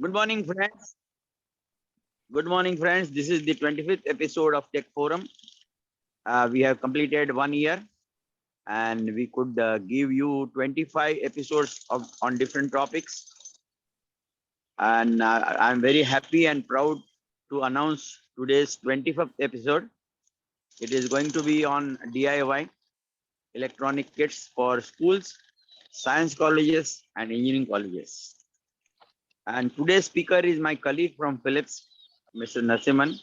Good morning, friends. Good morning, friends. This is the 25th episode of Tech Forum. We have completed 1 year and we could give you 25 episodes on different topics. And I'm very happy and proud to announce today's 25th episode. It is going to be on DIY, electronic kits for schools, science colleges, and engineering colleges. And today's speaker is my colleague from Philips, Mr. Narasimhan,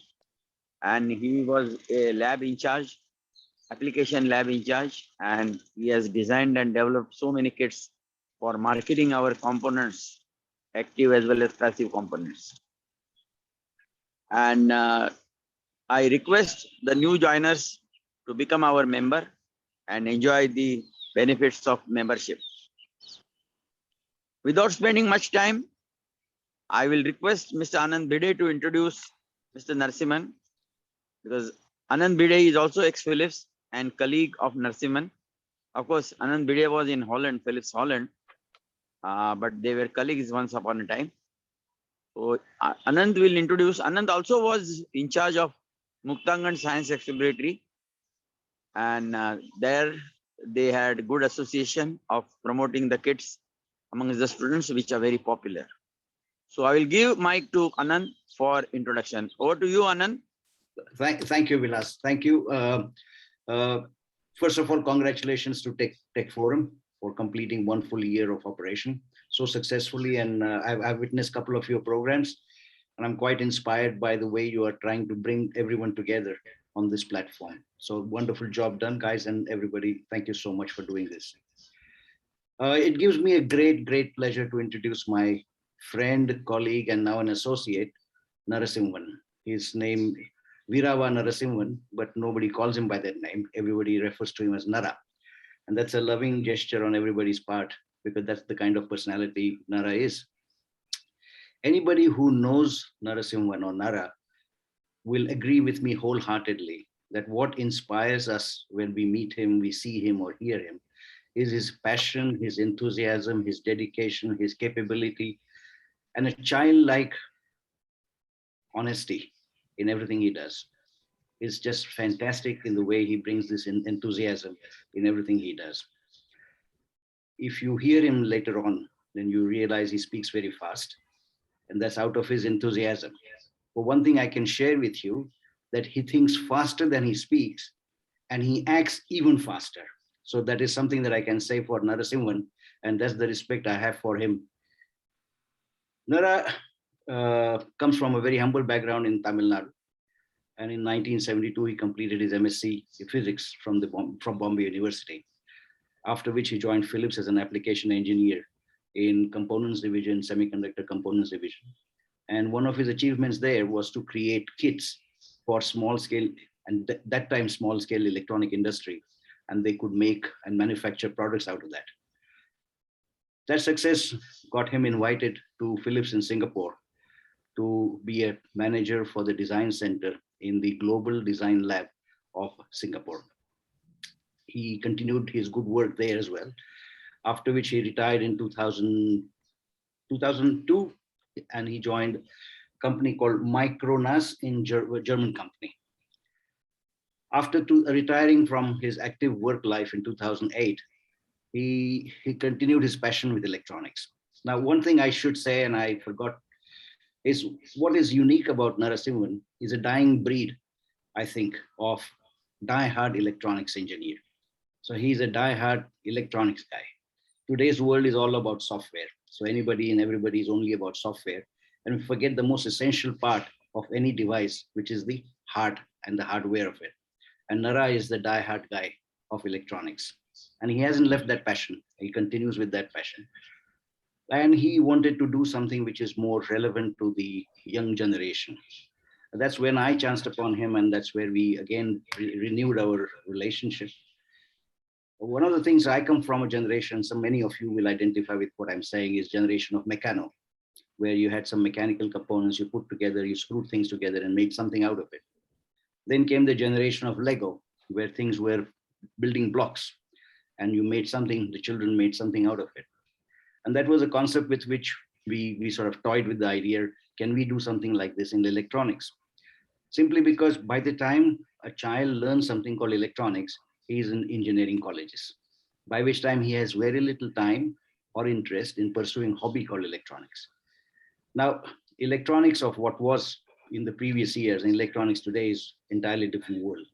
and he was a lab in charge, application lab in charge, and he has designed and developed so many kits for marketing our components, active as well as passive components. And I request the new joiners to become our member and enjoy the benefits of membership. Without spending much time, I will request Mr. Anand Bide to introduce Mr. Narasimhan, because Anand Bide is also ex-Philips and colleague of Narasimhan. Of course, Anand Bide was in Holland, Philips Holland, but they were colleagues once upon a time. So Anand will introduce. Anand also was in charge of Muktangan Science Laboratory, and there they had good association of promoting the kits amongst the students, which are very popular. So I will give mic to Anand for introduction. Over to you, Anand. Thank you, Vilas. Thank you. First of all, congratulations to Tech Forum for completing 1 full year of operation so successfully. And I've witnessed a couple of your programs, and I'm quite inspired by the way you are trying to bring everyone together on this platform. So wonderful job done, guys, and everybody. Thank you so much for doing this. It gives me a great pleasure to introduce my friend, colleague, and now an associate, Narasimhan. His name Veerava Narasimhan, but nobody calls him by that name. Everybody refers to him as Nara. And that's a loving gesture on everybody's part, because that's the kind of personality Nara is. Anybody who knows Narasimhan or Nara will agree with me wholeheartedly that what inspires us when we meet him, we see him or hear him, is his passion, his enthusiasm, his dedication, his capability, and a childlike honesty in everything he does. It's just fantastic in the way he brings this enthusiasm in everything he does. If you hear him later on, then you realize he speaks very fast, and that's out of his enthusiasm. But one thing I can share with you, that he thinks faster than he speaks, and he acts even faster. So that is something that I can say for Narasimhan, and that's the respect I have for him. Nara comes from a very humble background in Tamil Nadu, and in 1972 he completed his MSc in physics from Bombay University. After which he joined Philips as an application engineer in components division, semiconductor components division. And one of his achievements there was to create kits for small scale, and that time small scale electronic industry, and they could make and manufacture products out of that. That success got him invited to Philips in Singapore to be a manager for the design center in the Global Design Lab of Singapore. He continued his good work there as well, after which he retired in 2002, and he joined a company called Micronas in German company. After retiring from his active work life in 2008, he continued his passion with electronics. Now, one thing I should say, and I forgot, is what is unique about Narasimhan is a dying breed, I think, of die-hard electronics engineer. So he's a die-hard electronics guy. Today's world is all about software. So anybody and everybody is only about software. And we forget the most essential part of any device, which is the heart and the hardware of it. And Nara is the die-hard guy of electronics. And he hasn't left that passion. He continues with that passion. And he wanted to do something which is more relevant to the young generation. That's when I chanced upon him, and that's where we again renewed our relationship. One of the things, I come from a generation, so many of you will identify with what I'm saying, is generation of mechano, where you had some mechanical components, you put together, you screwed things together and made something out of it. Then came the generation of Lego, where things were building blocks and you made something, the children made something out of it. And that was a concept with which we sort of toyed with the idea, can we do something like this in electronics? Simply because by the time a child learns something called electronics, he is in engineering colleges, by which time he has very little time or interest in pursuing hobby called electronics. Now, electronics of what was in the previous years and electronics today is entirely different world.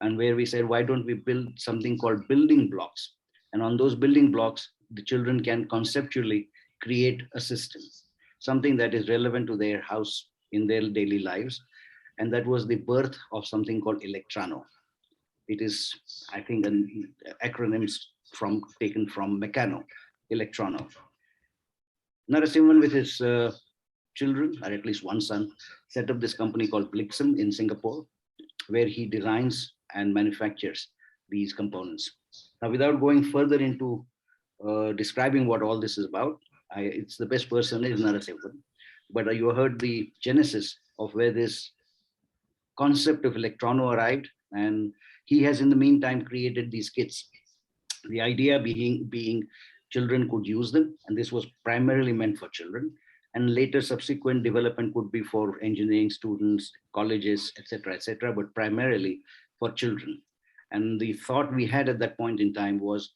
And where we said, why don't we build something called building blocks? And on those building blocks, the children can conceptually create a system, something that is relevant to their house in their daily lives. And that was the birth of something called Electrano. It is, I think, an acronyms taken from Meccano, Electrano. Narasimhan with his children, or at least one son, set up this company called Blixen in Singapore, where he designs and manufactures these components. Now, without going further into describing what all this is about, it's the best person is Narasimhan. But you heard the genesis of where this concept of Electrano arrived, and he has in the meantime created these kits. The idea being children could use them, and this was primarily meant for children, and later subsequent development could be for engineering students, colleges, etc., but primarily for children. And the thought we had at that point in time was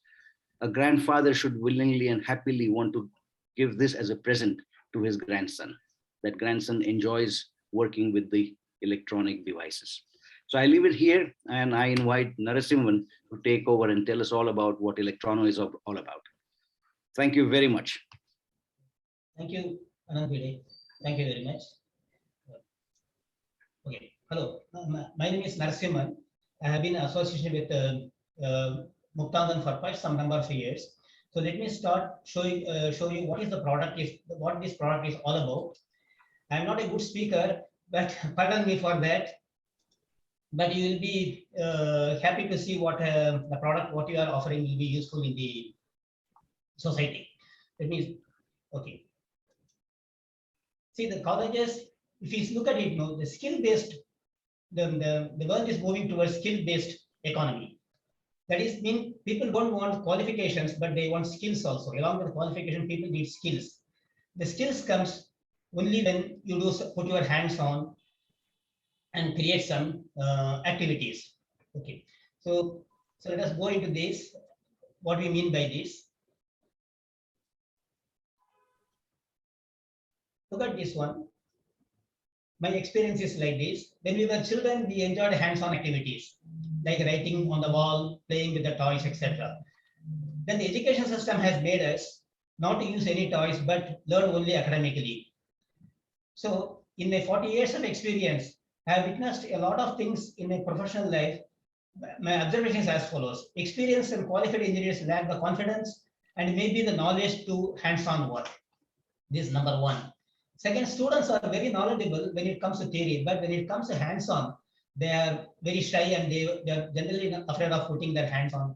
a grandfather should willingly and happily want to give this as a present to his grandson. That grandson enjoys working with the electronic devices. So I leave it here, and I invite Narasimhan to take over and tell us all about what Electrano is all about. Thank you very much. Thank you, Anand Pillai. Thank you very much. Okay, hello. My name is Narasimhan. I have been associated with Muktandan for quite some number of years. So let me start show you what is the product is, what this product is all about. I am not a good speaker, but pardon me for that. But you will be happy to see what the product, what you are offering will be useful in the society. That means, okay. See, the colleges, if you look at it, the skill-based, the world is moving towards skill-based economy. That is, mean people don't want qualifications, but they want skills also. Along with the qualification, people need skills. The skills comes only when you put your hands on and create some activities. Okay, so let us go into this. What we mean by this? Look at this one. My experience is like this. When we were children, we enjoyed hands-on activities like writing on the wall, playing with the toys, etc. Then the education system has made us not to use any toys, but learn only academically. So in my 40 years of experience, I have witnessed a lot of things in my professional life. My observations as follows. Experienced and qualified engineers lack the confidence and maybe the knowledge to hands-on work. This is number one. Second, students are very knowledgeable when it comes to theory, but when it comes to hands-on, they are very shy and they are generally afraid of putting their hands on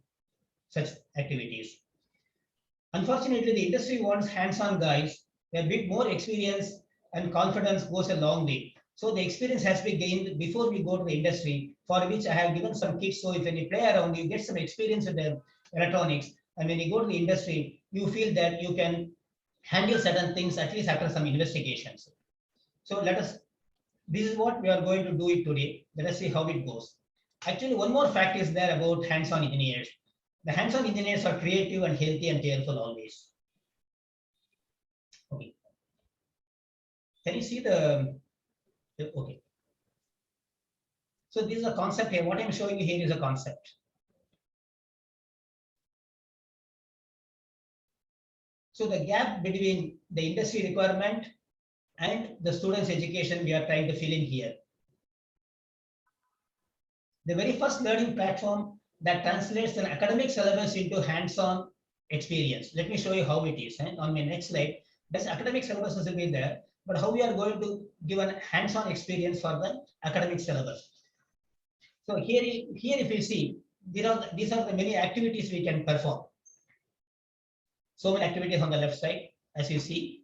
such activities. Unfortunately, the industry wants hands-on guys. A bit more experience and confidence goes a long way. So the experience has to be gained before we go to the industry, for which I have given some kits. So if when you play around, you get some experience with the electronics. And when you go to the industry, you feel that you can handle certain things, at least after some investigations. So this is what we are going to do it today. Let us see how it goes. Actually, one more fact is there about hands-on engineers. The hands-on engineers are creative and healthy and cheerful always. Okay. Can you see the okay. So this is a concept here. What I'm showing you here is a concept. So the gap between the industry requirement and the students' education we are trying to fill in here. The very first learning platform that translates an academic syllabus into hands-on experience. Let me show you how it is. On my next slide, this academic syllabus will be there, but how we are going to give a hands-on experience for the academic syllabus. So here if you see, these are the many activities we can perform. So many activities on the left side, as you see.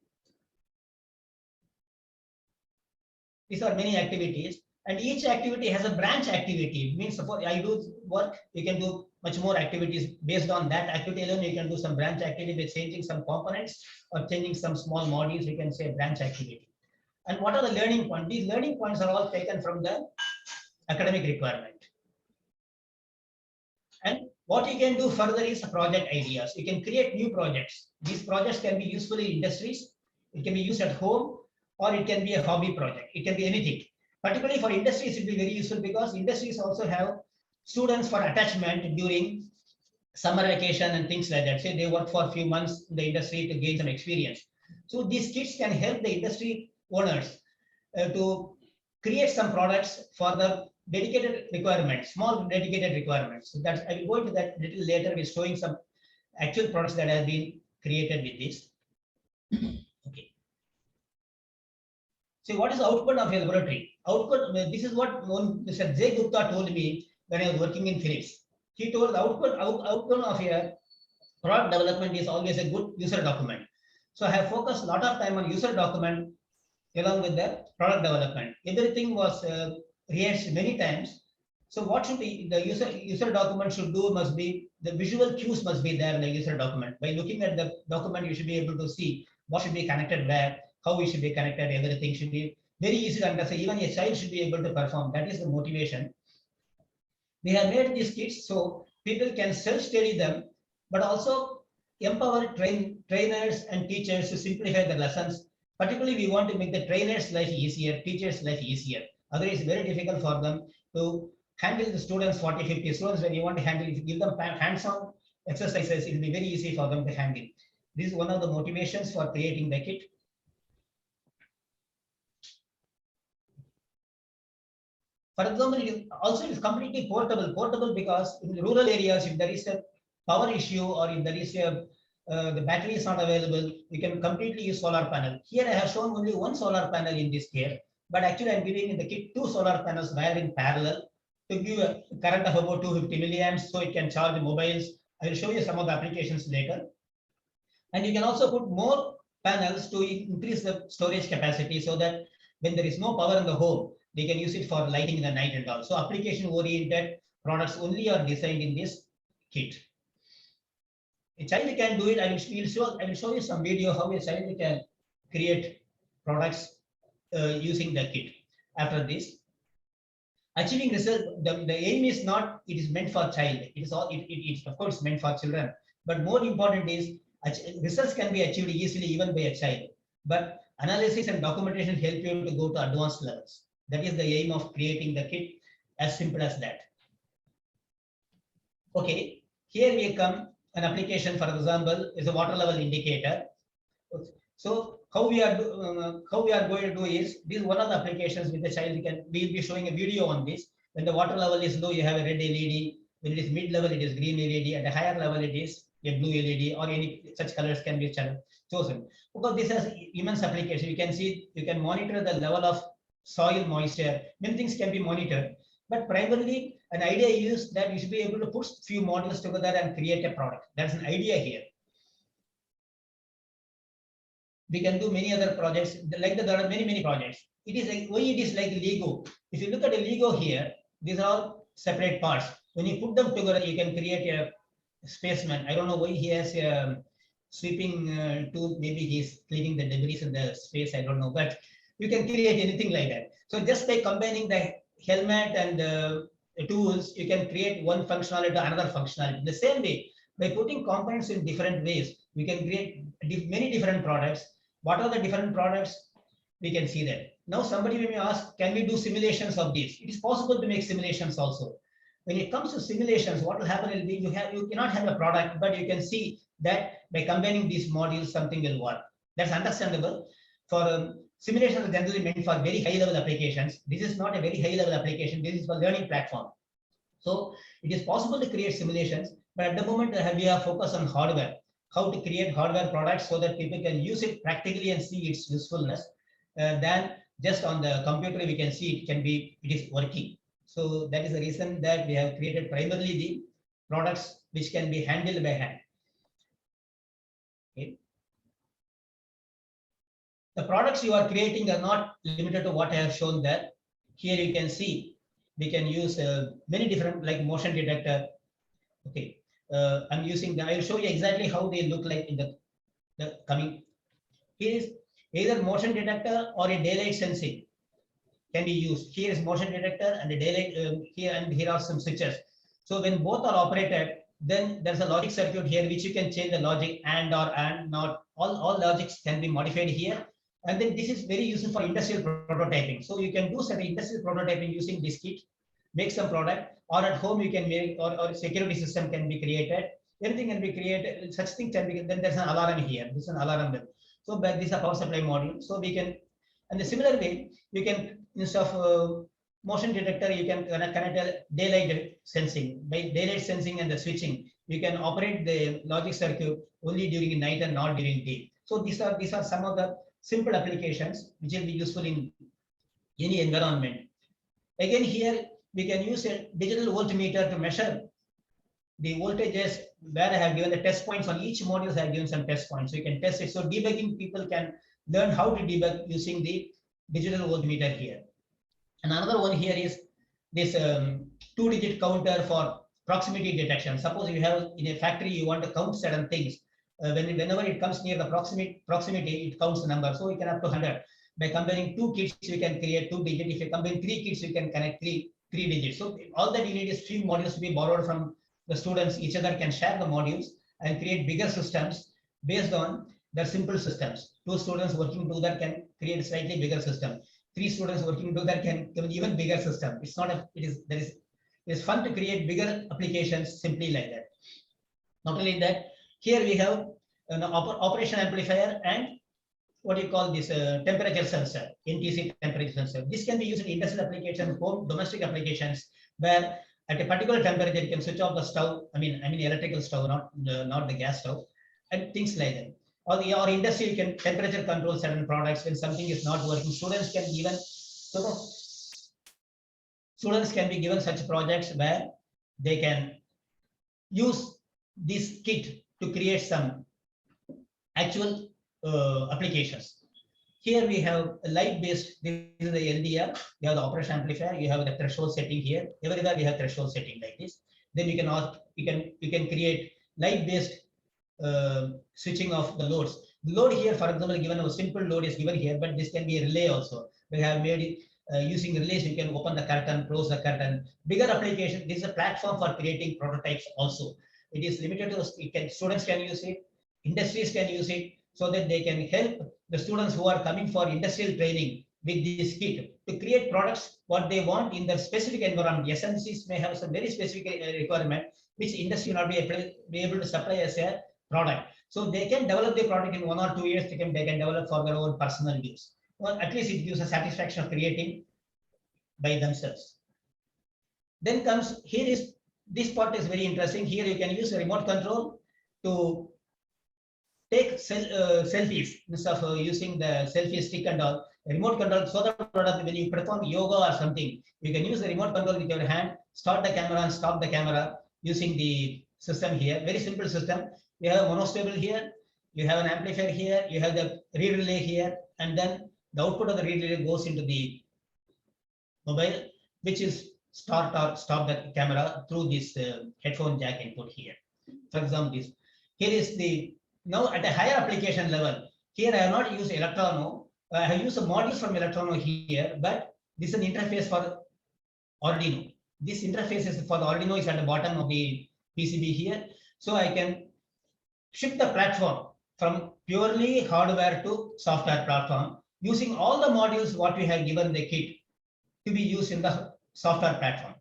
These are many activities, and each activity has a branch activity. It means suppose I do work, you can do much more activities. Based on that activity alone, you can do some branch activity by changing some components or changing some small modules. You can say branch activity. And what are the learning points? These learning points are all taken from the academic requirement. And what you can do further is project ideas. You can create new projects. These projects can be useful in industries. It can be used at home, or it can be a hobby project. It can be anything. Particularly for industries, it will be very useful because industries also have students for attachment during summer vacation and things like that. Say they work for a few months in the industry to gain some experience. So these kits can help the industry owners to create some products for the dedicated requirements, small dedicated requirements. So that's, I will go into that little later with showing some actual products that have been created with this. Okay. So what is the output of a laboratory? Output, this is what Mr. Jay Gupta told me when I was working in Philips. He told the outcome of a product development is always a good user document. So I have focused a lot of time on user document along with the product development. Everything was rehearsed many times. So what should be the user document should do must be the visual cues must be there in the user document. By looking at the document, you should be able to see what should be connected where, how we should be connected. Everything should be very easy to understand. Even a child should be able to perform. That is the motivation. We have made these kits so people can self-study them, but also empower trainers and teachers to simplify the lessons. Particularly, we want to make the trainers' life easier, teachers' life easier. Otherwise, it's very difficult for them to handle the students, 40, 50 students. When you want to handle, if you give them hands-on exercises, it will be very easy for them to handle. This is one of the motivations for creating the kit. For example, it is completely portable. Portable because in rural areas, if there is a power issue or if there is a the battery is not available, you can completely use solar panel. Here I have shown only one solar panel in this here, but actually I'm giving in the kit 2 solar panels wired in parallel to give a current of about 250 milliamps, so it can charge mobiles. I will show you some of the applications later. And you can also put more panels to increase the storage capacity so that when there is no power in the home, they can use it for lighting in the night and all. So application-oriented products only are designed in this kit. A child can do it. I will show you some video how a child can create products using the kit. After this, achieving result, the aim is not it is meant for child. It is all it's of course meant for children. But more important is results can be achieved easily even by a child. But analysis and documentation help you to go to advanced levels. That is the aim of creating the kit. As simple as that. Okay, here we come. An application, for example, is a water level indicator. So how we are going to do is this is one of the applications with the child. We'll be showing a video on this. When the water level is low, you have a red LED. When it is mid level, it is green LED. At a higher level, it is a blue LED, or any such colors can be chosen. Because this has immense application. You can see, you can monitor the level of soil moisture. Many things can be monitored. But primarily, an idea is that you should be able to put few models together and create a product. That's an idea here. We can do many other projects, like there are many projects. It is like why it is like Lego. If you look at a Lego here, these are all separate parts. When you put them together, you can create a spaceman. I don't know why he has a sweeping tool. Maybe he's cleaning the debris in the space. I don't know, but you can create anything like that. So just by combining the helmet and the tools, you can create one functionality to another functionality. The same way, by putting components in different ways, we can create many different products. What are the different products? We can see that. Now somebody may ask, can we do simulations of this? It is possible to make simulations also. When it comes to simulations, what will happen will be you cannot have a product, but you can see that by combining these modules, something will work. That's understandable. For simulations are generally meant for very high-level applications. This is not a very high-level application. This is for learning platform. So it is possible to create simulations, but at the moment we have focused on hardware, how to create hardware products so that people can use it practically and see its usefulness. Then just on the computer, we can see it is working. So that is the reason that we have created primarily the products which can be handled by hand. Okay. The products you are creating are not limited to what I have shown there. Here you can see we can use many different like motion detector, Okay, I'm using the, I'll show you exactly how they look like in the coming. Here is either motion detector or a daylight sensing can be used. Here is motion detector and the daylight here, and here are some switches. So when both are operated, then there's a logic circuit here which you can change the logic and or and not. All logics can be modified here. And then this is very useful for industrial prototyping. So you can do some industrial prototyping using this kit, make some product, or at home you can make, or security system can be created. Anything can be created. Such things can be. Then there's an alarm here. This is an alarm bell. So but this is a power supply module. So we can, and the similar way, you can, instead of motion detector, you can connect a daylight sensing. By daylight sensing and the switching, you can operate the logic circuit only during night and not during day. So these are some of the simple applications which will be useful in any environment. Again, here we can use a digital voltmeter to measure the voltages where I have given the test points on each module. I have given some test points, so you can test it. So debugging, people can learn how to debug using the digital voltmeter here. And another one here is this 2-digit counter for proximity detection. Suppose you have in a factory, you want to count certain things. Whenever it comes near the proximity, it counts the number. So you can up to 100. By comparing 2 kits, you can create 2 digits. If you combine 3 kits, you can connect three digits. So all that you need is few modules to be borrowed from the students. Each other can share the modules and create bigger systems based on their simple systems. 2 students working together can create a slightly bigger system. 3 students working together can give an even bigger system. It's not a, it's fun to create bigger applications simply like that. Not only that, here we have an operation amplifier and what you call this temperature sensor, NTC temperature sensor. This can be used in industrial applications, home domestic applications, where at a particular temperature you can switch off the stove. I mean electrical stove, not the gas stove, and things like that. Or industry, you can temperature control certain products when something is not working. Students can be given such projects where they can use this kit to create some actual applications. Here we have a light-based. This is the LDR. You have the operation amplifier. You have the threshold setting here. Everywhere we have threshold setting like this. Then you can create light-based switching of the loads. The load here, for example, given a simple load is given here, but this can be a relay also. We have made it using relays. You can open the curtain, close the curtain. Bigger application. This is a platform for creating prototypes also. It is limited to students can use it, industries can use it, so that they can help the students who are coming for industrial training with this kit to create products what they want in their specific environment. SMCs may have some very specific requirement which industry will not be able to supply as a product. So they can develop the product in 1 or 2 years. They can develop for their own personal use. Well, at least it gives a satisfaction of creating by themselves. Then comes, here is, this part is very interesting. Here you can use a remote control to take selfies instead of using the selfie stick and all. Remote control, so that when you perform yoga or something, you can use the remote control with your hand, start the camera and stop the camera using the system here. Very simple system. You have a monostable here, you have an amplifier here, you have the read relay here, and then the output of the read relay goes into the mobile, which is start or stop the camera through this headphone jack input here. For example, this here is the, now at a higher application level. Here I have not used Electrono. I have used a module from Electrono here, but this is an interface for Arduino. This interface is for the Arduino, is at the bottom of the PCB here. So I can shift the platform from purely hardware to software platform using all the modules what we have given the kit to be used in the software platform.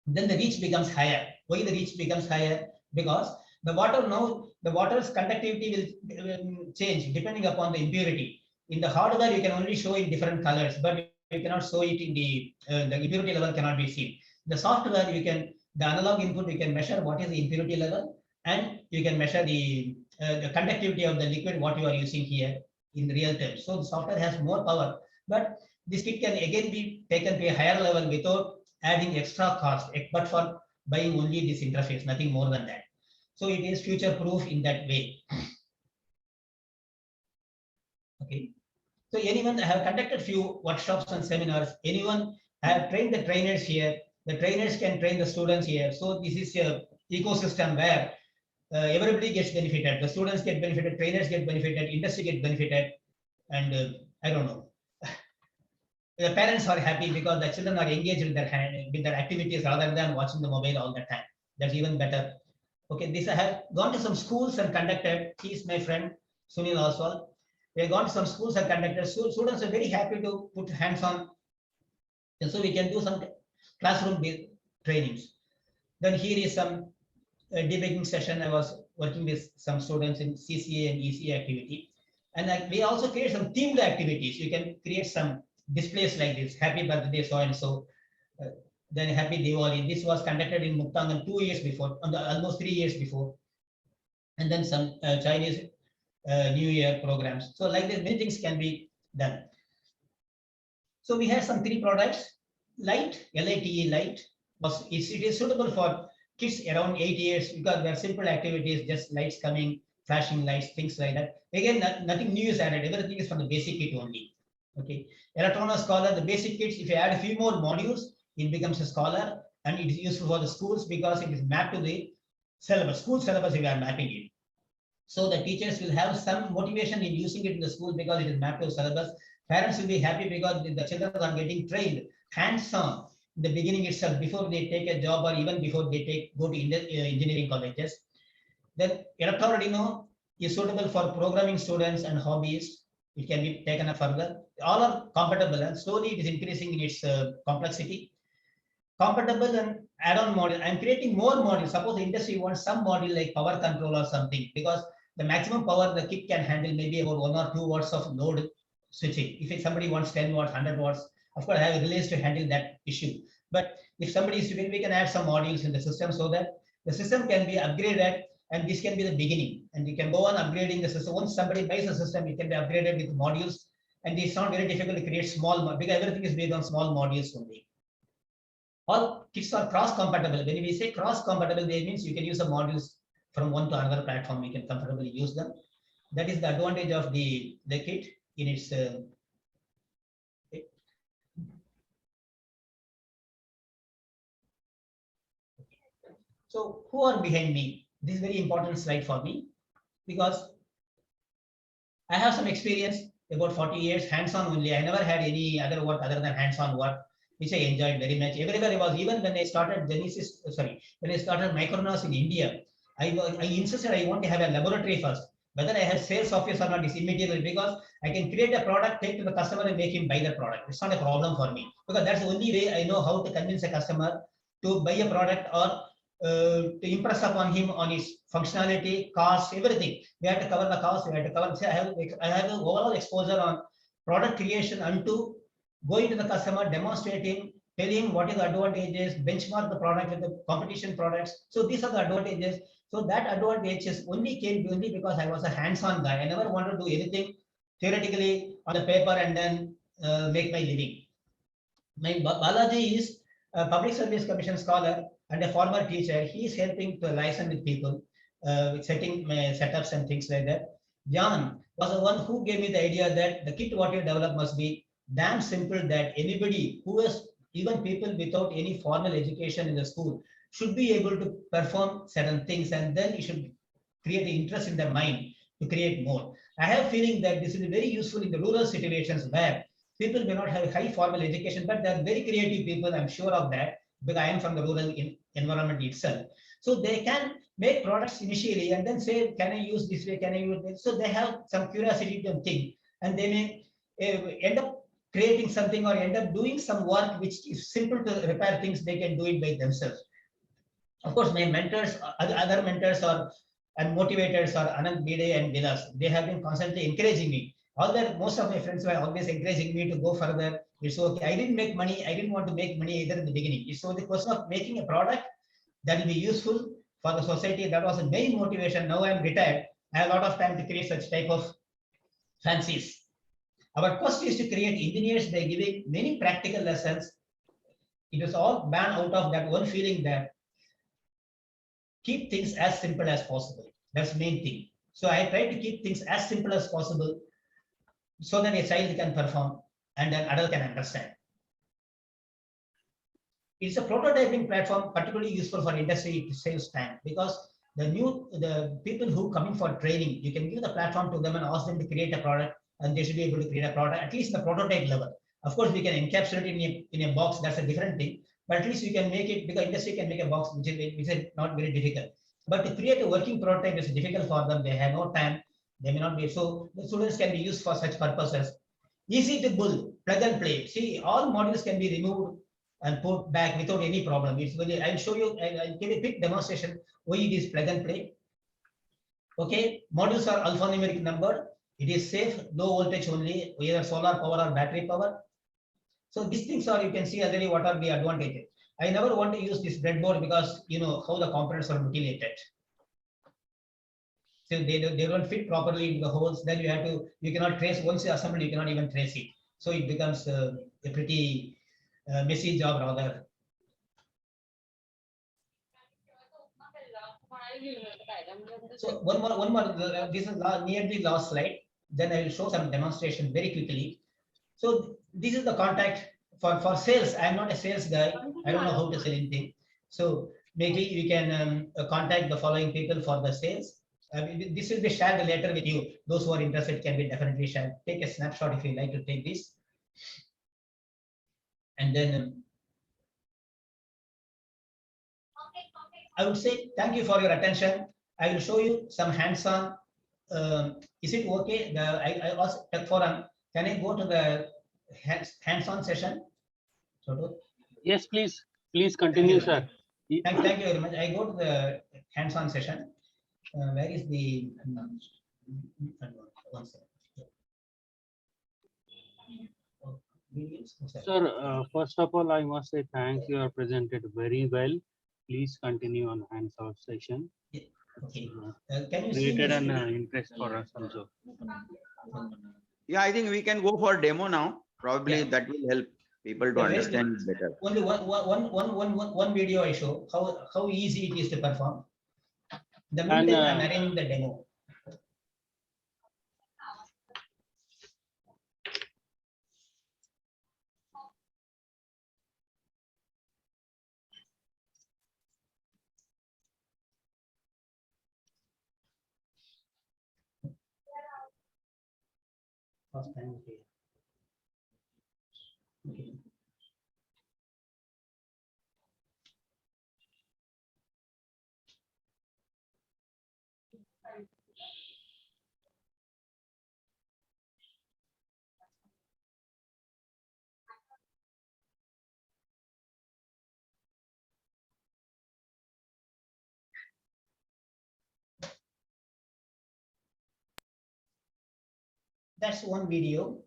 Then the reach becomes higher. Why the reach becomes higher? Because the water, now the water's conductivity will change depending upon the impurity. In the hardware, you can only show in different colors, but you cannot show it in the impurity level cannot be seen. The software, you can, the analog input, you can measure what is the impurity level, and you can measure the conductivity of the liquid what you are using here in real time. So the software has more power, but this kit can again be taken to a higher level without adding extra cost, but for buying only this interface, nothing more than that. So it is future proof in that way. Okay. So anyone, I have conducted few workshops and seminars. Anyone, I have trained the trainers here. The trainers can train the students here. So this is ecosystem where everybody gets benefited. The students get benefited, trainers get benefited, industry get benefited, and I don't know. The parents are happy because the children are engaged with their activities rather than watching the mobile all the time. That's even better. Okay, this I have gone to some schools and conducted. He is my friend Sunil Oswal. We have gone to some schools and conducted. So students are very happy to put hands on, and so we can do some classroom trainings. Then here is some debating session. I was working with some students in CCA and ECA activity. And we also create some themed activities. You can create some displays like this, happy birthday, so and so, then happy Diwali. This was conducted in Muktangan 2 years before, almost 3 years before. And then some Chinese New Year programs. So like this, many things can be done. So we have some 3 products. Light, Lite, Light, it is suitable for kids around 8 years because they are simple activities, just lights coming, flashing lights, things like that. Again, nothing new is added. Everything is from the basic kit only. Okay. Electronic Scholar, the basic kits, if you add a few more modules, it becomes a scholar, and it is useful for the schools because it is mapped to the syllabus, school syllabus if you are mapping it. So the teachers will have some motivation in using it in the school because it is mapped to syllabus. Parents will be happy because the children are getting trained hands-on in the beginning itself before they take a job or even before they go to engineering colleges. Then Electro is suitable for programming students and hobbyists. It can be taken up further. All are compatible and slowly it is increasing in its complexity. Compatible and add-on model. I'm creating more modules. Suppose the industry wants some module like power control or something, because the maximum power the kit can handle maybe about 1 or 2 watts of load switching. If somebody wants 10 watts, 100 watts, of course I have relays to handle that issue. But if somebody is, we can add some modules in the system so that the system can be upgraded, and this can be the beginning. And you can go on upgrading the system. Once somebody buys a system, it can be upgraded with modules, and it's not very difficult to create small, because everything is based on small modules only. All kits are cross-compatible. When we say cross-compatible, that means you can use the modules from one to another platform. You can comfortably use them. That is the advantage of the kit in its. So who are behind me? This is a very important slide for me because I have some experience, about 40 years, hands-on only. I never had any other work other than hands-on work, which I enjoyed very much. Everywhere I was, even when I started when I started Micronas in India, I insisted I want to have a laboratory first. Whether I have sales office or not is immaterial, because I can create a product, take to the customer and make him buy the product. It's not a problem for me, because that's the only way I know how to convince a customer to buy a product or to impress upon him on his functionality, cost, everything. We have to cover the cost. We have to cover. I have an overall exposure on product creation unto going to the customer, demonstrating, telling what is the advantages, benchmark the product with the competition products. So these are the advantages. So that advantages only came only because I was a hands-on guy. I never wanted to do anything theoretically on the paper and then make my living. My Balaji is a public service commission scholar and a former teacher. He is helping to liaison with people, with setting setups and things like that. Jan was the one who gave me the idea that the kit what you develop must be damn simple, that anybody who has, even people without any formal education in the school, should be able to perform certain things, and then it should create an interest in their mind to create more. I have a feeling that this is very useful in the rural situations where people may not have high formal education, but they're very creative people. I'm sure of that, because I am from the rural environment itself. So they can make products initially and then say, can I use this way? Can I use this? So they have some curiosity to think, and they may end up creating something or end up doing some work which is simple to repair things. They can do it by themselves. Of course, my mentors, other mentors are and motivators are Anand Bide and Vilas. They have been constantly encouraging me. Although most of my friends were always encouraging me to go further. It's okay. I didn't make money. I didn't want to make money either in the beginning. It's so the question of making a product that will be useful for the society. That was the main motivation. Now I'm retired. I have a lot of time to create such type of fancies. Our quest is to create engineers by giving many practical lessons. It was all born out of that one feeling that keep things as simple as possible. That's the main thing. So I try to keep things as simple as possible so that a child can perform and an adult can understand. It's a prototyping platform, particularly useful for industry. It saves time because the people who come in for training, you can give the platform to them and ask them to create a product, and they should be able to create a product at least in the prototype level. Of course, we can encapsulate it in a box. That's a different thing. But at least we can make it, because industry can make a box which is not very difficult. But to create a working prototype is difficult for them. They have no time. They may not be. So the students can be used for such purposes. Easy to build, plug and play. See, all modules can be removed and put back without any problem. It's really, I'll show you, I'll give a quick demonstration why it is plug and play. Okay, modules are alphanumeric numbered. It is safe, low voltage only, either solar power or battery power. So these things are, you can see already what are the advantages. I never want to use this breadboard because you know how the components are mutilated. So they don't fit properly in the holes. Then you cannot trace, once you assemble, you cannot even trace it. So it becomes a pretty messy job rather. So one more. This is near the last slide. Then I will show some demonstration very quickly. So this is the contact for sales. I'm not a sales guy. I don't know how to sell anything. So maybe you can contact the following people for the sales. This will be shared later with you. Those who are interested can be definitely shared. Take a snapshot if you like to take this. And then I would say thank you for your attention. I will show you some hands-on. Is it okay? I asked Tech Forum. Can I go to the hands-on session? Yes, please. Please continue, sir. Thank you very much. I go to the hands-on session. Where is the one second. Sir, first of all, I must say thanks. You are presented very well. Please continue on hands-on session. Okay. Can you see Created an interest for us also. Yeah, I think we can go for demo now. Probably that will help people to understand better. Only one video I show how easy it is to perform. The meantime, I'm arranging the demo. First time, okay. That's one video.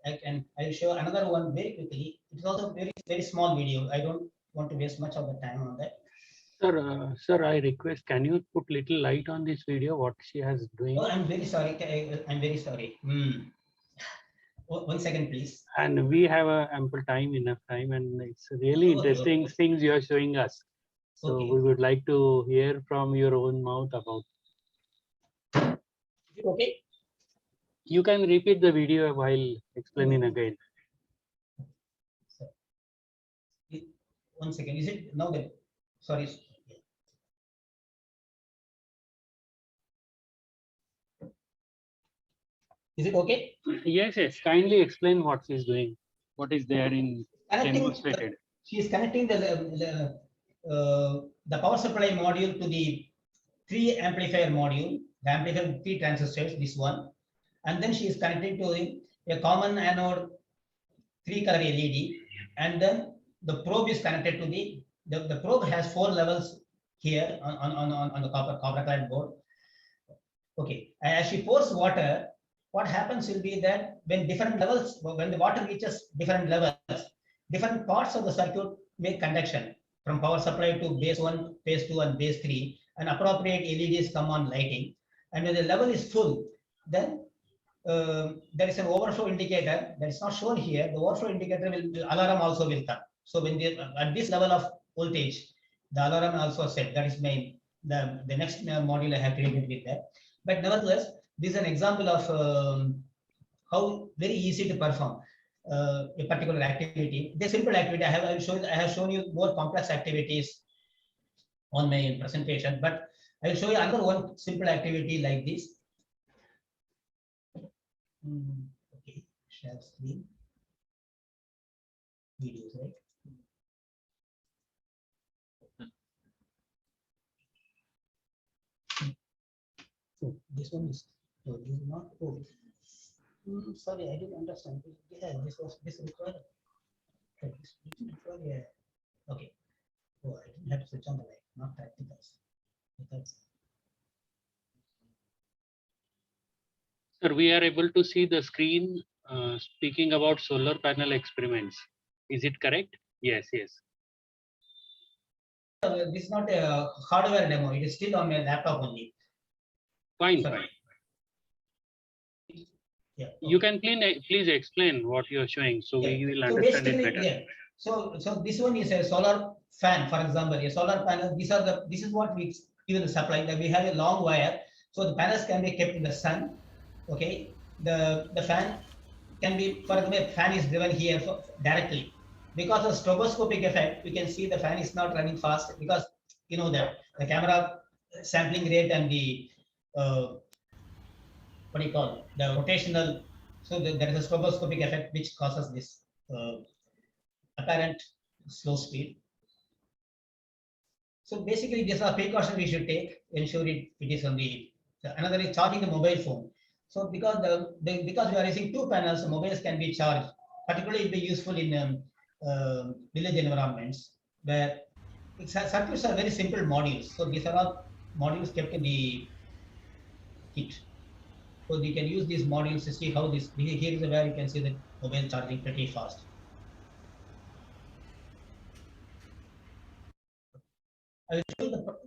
I'll show another one very quickly. It's also very small video. I don't want to waste much of the time on that. Sir, I request, can you put little light on this video, what she has doing? Oh, I'm very sorry. I'm very sorry. 1 second, please. And we have ample time, enough time, and it's really interesting things you are showing us. So we would like to hear from your own mouth about. Is it okay? You can repeat the video while explaining again. 1 second. Is it now that? Sorry. Is it okay? Yes, yes. Kindly explain what she's doing. What is there in demonstrated? She is connecting the power supply module to the 3 amplifier module. The amplifier with 3 transistors. This one, and then she is connecting to a common anode 3 color LED, and then the probe is connected to the probe has 4 levels here on the copper clad board. Okay, and as she pours water, what happens will be that when different levels, when the water reaches different levels, different parts of the circuit make conduction from power supply to base 1, base 2, and base 3, and appropriate LEDs come on lighting. And when the level is full, then there is an overflow indicator that is not shown here. The overflow indicator alarm also will come. So when they at this level of voltage, the alarm also set. That is the next module I have created with that. But nevertheless, this is an example of how very easy to perform. a particular activity. The simple activity I have shown you more complex activities on my presentation, but I will show you another one simple activity like this. Okay, share screen. Videos, right? So this one is, no, this is not. Oh, sorry, I didn't understand. Yeah, this required. Yeah. Okay. Oh, I didn't have to switch on the light, not practicals. Sir, we are able to see the screen speaking about solar panel experiments. Is it correct? Yes, yes. This is not a hardware demo. It is still on my laptop only. Fine, Sorry. fine. Yeah. Okay. You can please explain what you are showing so we will So understand it basically, better. yeah. So this one is a solar fan, for example, a solar panel. This is what we give the supply. That we have a long wire, so the panels can be kept in the sun. Okay, the fan can be, for example, fan is driven here directly. Because of stroboscopic effect, we can see the fan is not running fast because you know that the camera sampling rate and the what do you call the rotational. So there is a stroboscopic effect which causes this apparent slow speed. So basically, these are precautions we should take, ensure it is on the. Another is charging the mobile phone. So because because we are using two panels, mobiles can be charged. Particularly, it will be useful in village environments where circuits are very simple modules. So these are all modules kept in the kit. So we can use these modules to see how this. Here is where you can see the mobile charging pretty fast. I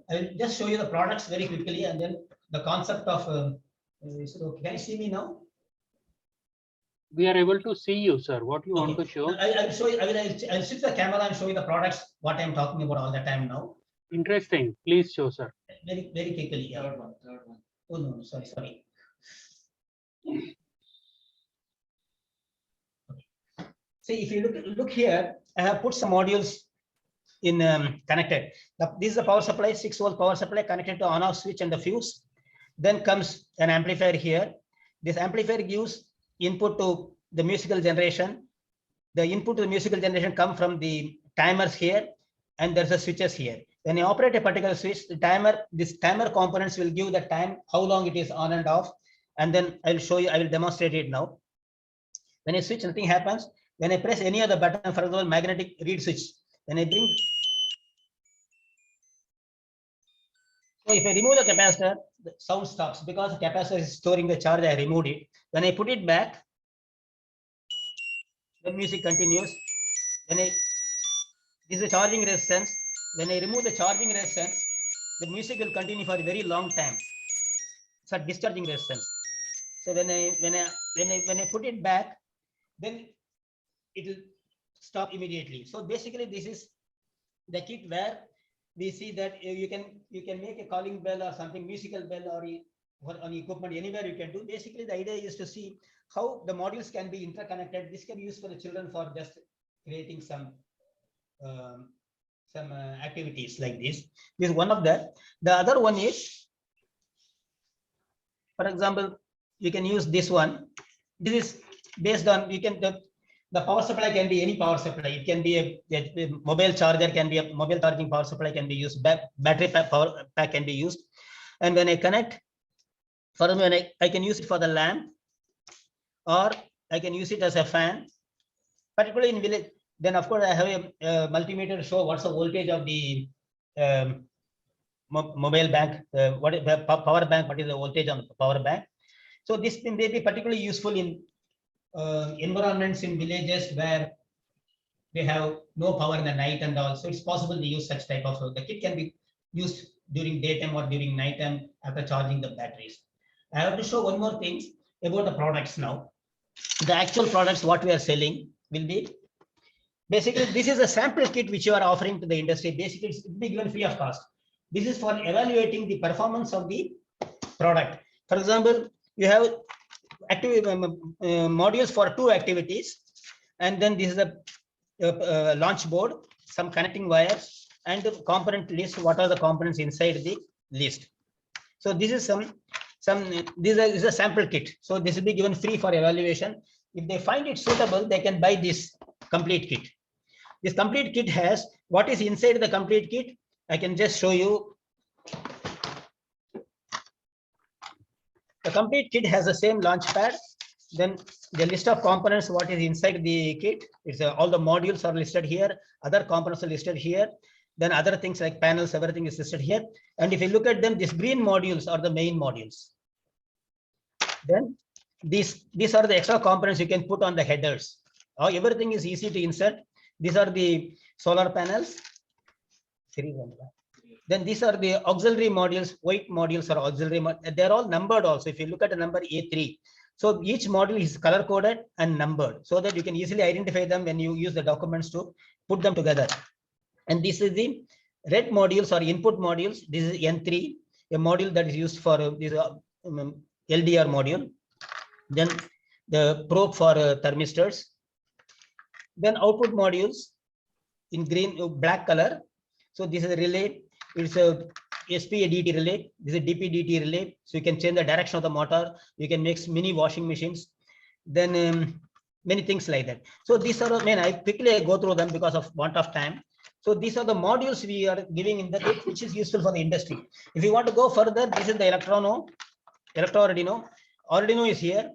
will just show you the products very quickly, and then the concept of. Can you see me now? We are able to see you, sir. What you want to show? I'll show you. I'll switch the camera and show you the products. What I'm talking about all the time now. Interesting. Please show, sir. Very quickly. Yeah. Third one. Oh no, sorry. Okay. See, if you look here, I have put some modules in connected. This is a power supply, 6-volt power supply connected to on-off switch and the fuse. Then comes an amplifier here. This amplifier gives input to the musical generation. The input to the musical generation come from the timers here, and there's a switches here. When you operate a particular switch, this timer components will give the time, how long it is on and off. And then I'll show you, I will demonstrate it now. When I switch, nothing happens. When I press any other button, for example, magnetic reed switch, when I bring. So if I remove the capacitor, the sound stops because the capacitor is storing the charge. I removed it. When I put it back, the music continues. This is a charging resistance. When I remove the charging resistance, the music will continue for a very long time. It's a discharging resistance. So when I put it back, then it will stop immediately. So basically, this is the kit where we see that you can make a calling bell or something, musical bell, or on equipment anywhere you can do. Basically, the idea is to see how the modules can be interconnected. This can be used for the children for just creating some activities like this. This is one of that. The other one is, for example, you can use this one. This is based on the power supply can be any power supply. It can be a mobile charger, can be a mobile charging power supply, can be used. Battery power pack can be used. And when I connect, when I can use it for the lamp, or I can use it as a fan. Particularly in village, then of course I have a multimeter to show what's the voltage of the mobile bank, what is the power bank, what is the voltage on the power bank. So this may be particularly useful in environments in villages where they have no power in the night and all. So it's possible to use such type of, the kit can be used during daytime or during nighttime after charging the batteries. I have to show one more thing about the products now. The actual products what we are selling will be, basically this is a sample kit which you are offering to the industry. Basically it will be given free of cost. This is for evaluating the performance of the product. For example, you have modules for 2 activities, And then this is a launch board, some connecting wires, and the component list. What are the components inside the list? So this is this is a sample kit. So this will be given free for evaluation. If they find it suitable, they can buy this complete kit. This complete kit has what is inside the complete kit. I can just show you. The complete kit has the same launch pad. Then the list of components, what is inside the kit, it's all the modules are listed here. Other components are listed here. Then other things like panels, everything is listed here. And if you look at them, these green modules are the main modules. Then these are the extra components you can put on the headers. Everything is easy to insert. These are the solar panels. Then these are the auxiliary modules. White modules are auxiliary. They're all numbered also. If you look at the number A3. So each module is color coded and numbered so that you can easily identify them when you use the documents to put them together. And this is the red modules or input modules. This is N3, a module that is used for this LDR module. Then the probe for thermistors. Then output modules in green, black color. So this is a relay. It's a SPADT relay. This is a DPDT relay. So you can change the direction of the motor. You can make mini washing machines. Then many things like that. So these are, I quickly go through them because of want of time. So these are the modules we are giving in the kit, which is useful for the industry. If you want to go further, this is the Arduino. Arduino is here.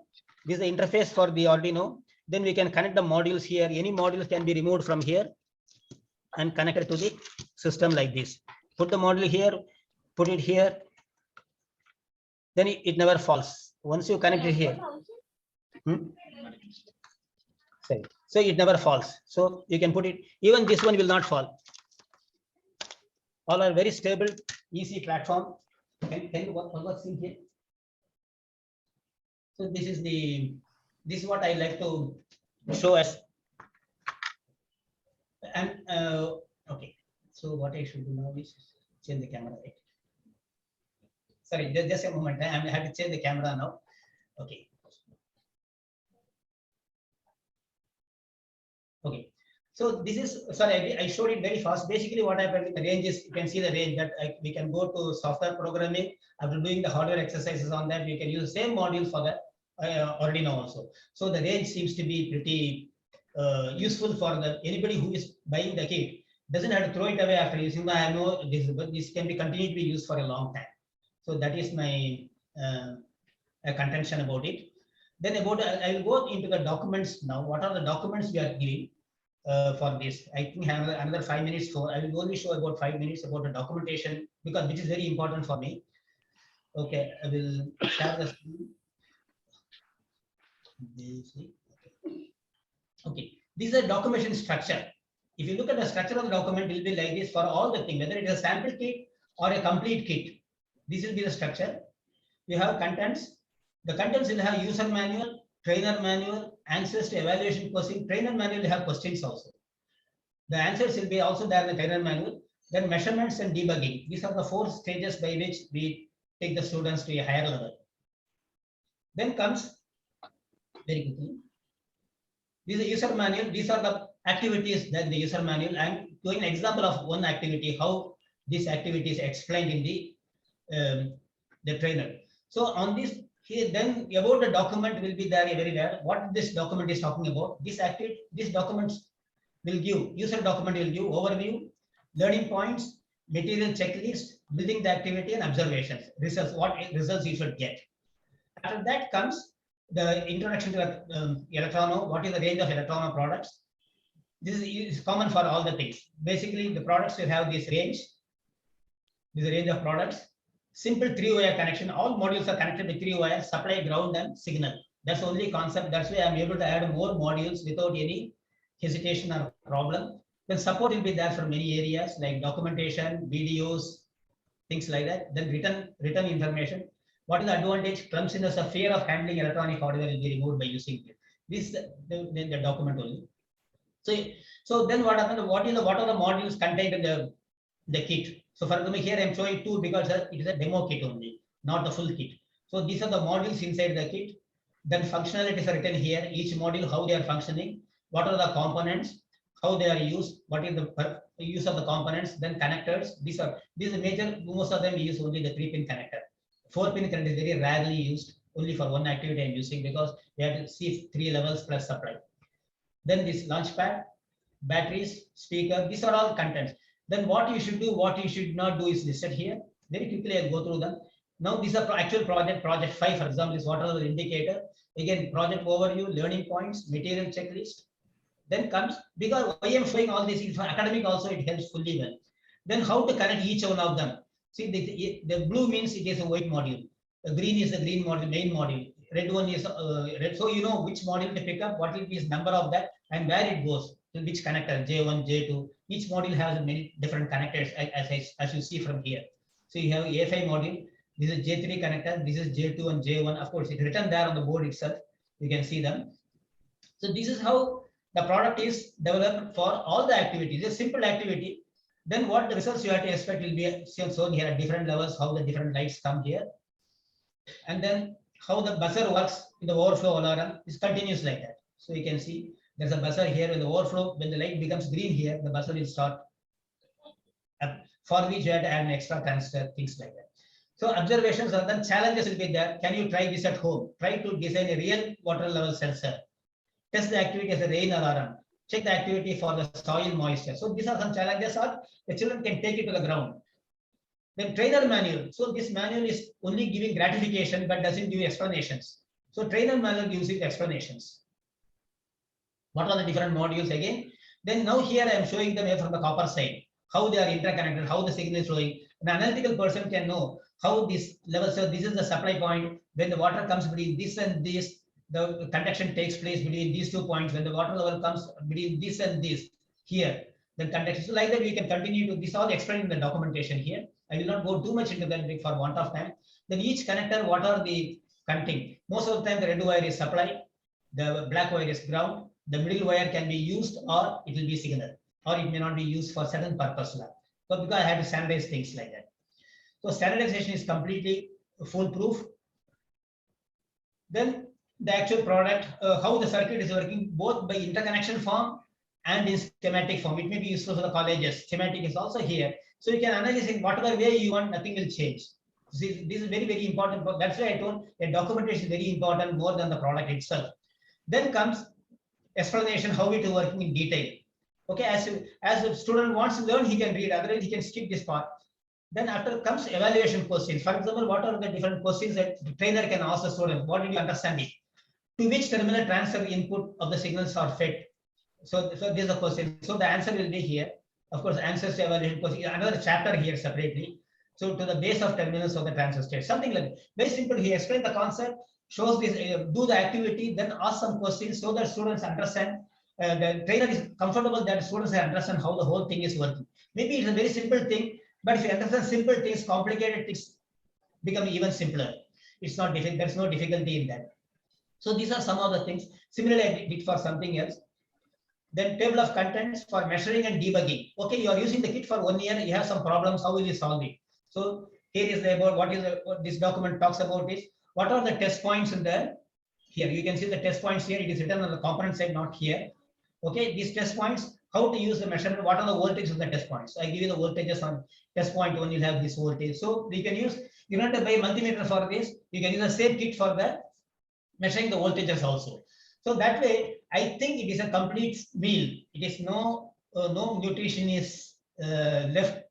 This is the interface for the Arduino. Then we can connect the modules here. Any modules can be removed from here and connected to the system like this. Put the module here, put it here. Then it never falls. Once you connect it here. So it never falls. So you can put it, even this one will not fall. All are very stable, easy platform. Can you what's in here? So this is what I like to show us. And okay. So what I should do now is change the camera, right? Sorry, just a moment. I have to change the camera now. Okay. Okay. So this is, sorry, I showed it very fast. Basically what happened with the range is, you can see the range that we can go to software programming. After doing the hardware exercises on that, we can use the same module for that Arduino also. So the range seems to be pretty useful for anybody who is buying the kit. Doesn't have to throw it away after using the, I know this, but this can be continued to be used for a long time. So that is my contention about it. Then I will go into the documents now. What are the documents we are giving for this? I think I have another 5 minutes for. I will only show about 5 minutes about the documentation because which is very important for me. Okay, I will share the screen. Okay, this is a documentation structure. If you look at the structure of the document, it will be like this for all the things, whether it is a sample kit or a complete kit. This will be the structure. You have contents. The contents will have user manual, trainer manual, answers to evaluation question. Trainer manual will have questions also. The answers will be also there in the trainer manual. Then measurements and debugging. These are the 4 stages by which we take the students to a higher level. Then comes, very quickly, this is a user manual. These are the activities that the user manual. I am doing an example of one activity, how this activity is explained in the trainer. So on this here, then about the document will be there very well. What this document is talking about, this documents will give, user document will give overview, learning points, material checklist, building the activity and observations, results, what results you should get. After that comes the introduction to Electrono. What is the range of Electrono products? This is common for all the things. Basically, the products will have this range. This is a range of products. Simple 3-wire connection. All modules are connected with 3 wires, supply, ground, and signal. That's the only concept. That's why I'm able to add more modules without any hesitation or problem. Then support will be there for many areas like documentation, videos, things like that. Then written information. What is the advantage? Clumsiness or fear of handling electronic hardware will be removed by using it. This is the document only. So then what happened? What are the modules contained in the kit? So for example, here I'm showing 2 because it is a demo kit only, not the full kit. So these are the modules inside the kit. Then functionalities are written here. Each module, how they are functioning. what are the components, how they are used, what is the use of the components, then connectors. These are major, most of them use only the 3-pin connector. 4-pin connector is very rarely used, only for one activity I'm using, because we have to see 3 levels plus supply. Then this launch pad, batteries, speaker, these are all contents. Then what you should do, what you should not do is listed here. Very quickly I'll go through them. Now these are actual project 5, for example, is what are the indicator. Again, project overview, learning points, material checklist. Then comes, because I am showing all these for academic also, it helps fully well. Then how to connect each one of them. See, the blue means it is a white module. The green is the green module, main module. Red one is red. So you know which module to pick up, what will be the number of that, and where it goes to which connector, J1, J2. Each module has many different connectors, as you see from here. So you have A5 module. This is J3 connector. This is J2 and J1. Of course, it's written there on the board itself. You can see them. So this is how the product is developed for all the activities. It's a simple activity. Then what the results you have to expect will be shown here at different levels, how the different lights come here. And then how the buzzer works in the overflow alarm is continuous like that. So you can see there's a buzzer here when the overflow, when the light becomes green here, the buzzer will start, for which you have to add an extra transistor, things like that. So observations are then, challenges will be there. Can you try this at home? Try to design a real water level sensor. Test the activity as a rain alarm. Check the activity for the soil moisture. So these are some challenges, or the children can take it to the ground. Then trainer manual. So this manual is only giving gratification but doesn't give explanations. So trainer manual gives you explanations. What are the different modules again? Then now here I am showing them from the copper side, how they are interconnected, how the signal is flowing. An analytical person can know how this level. So this is the supply point. When the water comes between this and this, the conduction takes place between these 2 points. When the water level comes between this and this, here, the conduction. So like that, we can continue to, this all explained in the documentation here. I will not go too much into that for want of time. Then each connector, what are the connecting? Most of the time, the red wire is supply, the black wire is ground, the middle wire can be used, or it will be signal, or it may not be used for certain purpose. So because I have to standardize things like that. So standardization is completely foolproof. Then the actual product, how the circuit is working, both by interconnection form and in schematic form. It may be useful for the colleges. Schematic is also here. So you can analyze in whatever way you want, nothing will change. This is very, very important. But that's why I told a documentation is very important more than the product itself. Then comes explanation how it is working in detail. Okay, as a student wants to learn, he can read, otherwise he can skip this part. Then after comes evaluation questions. For example, what are the different questions that the trainer can ask the student? What did you understand it? To which terminal transfer input of the signals are fed? So this is the question. So the answer will be here. Of course, answers to evaluation question, another chapter here separately. So to the base of terminals of the transfer state, something like that. Very simple. He explained the concept, shows this, do the activity, then ask some questions so that students understand. The trainer is comfortable that students understand how the whole thing is working. Maybe it's a very simple thing, but if you understand simple things, complicated things become even simpler. It's not difficult. There's no difficulty in that. So these are some of the things. Similarly, I did for something else. Then table of contents for measuring and debugging. Okay, you are using the kit for 1 year. You have some problems. How will you solve it? So here is the about what this document talks about is what are the test points in there. Here you can see the test points here. It is written on the component side, not here. Okay, these test points, how to use the measurement, what are the voltages of the test points. I give you the voltages on test point 1, you'll have this voltage. So you can use, you don't have to buy multimeter for this. You can use the same kit for the measuring the voltages also. So that way, I think it is a complete meal. It is no nutrition is left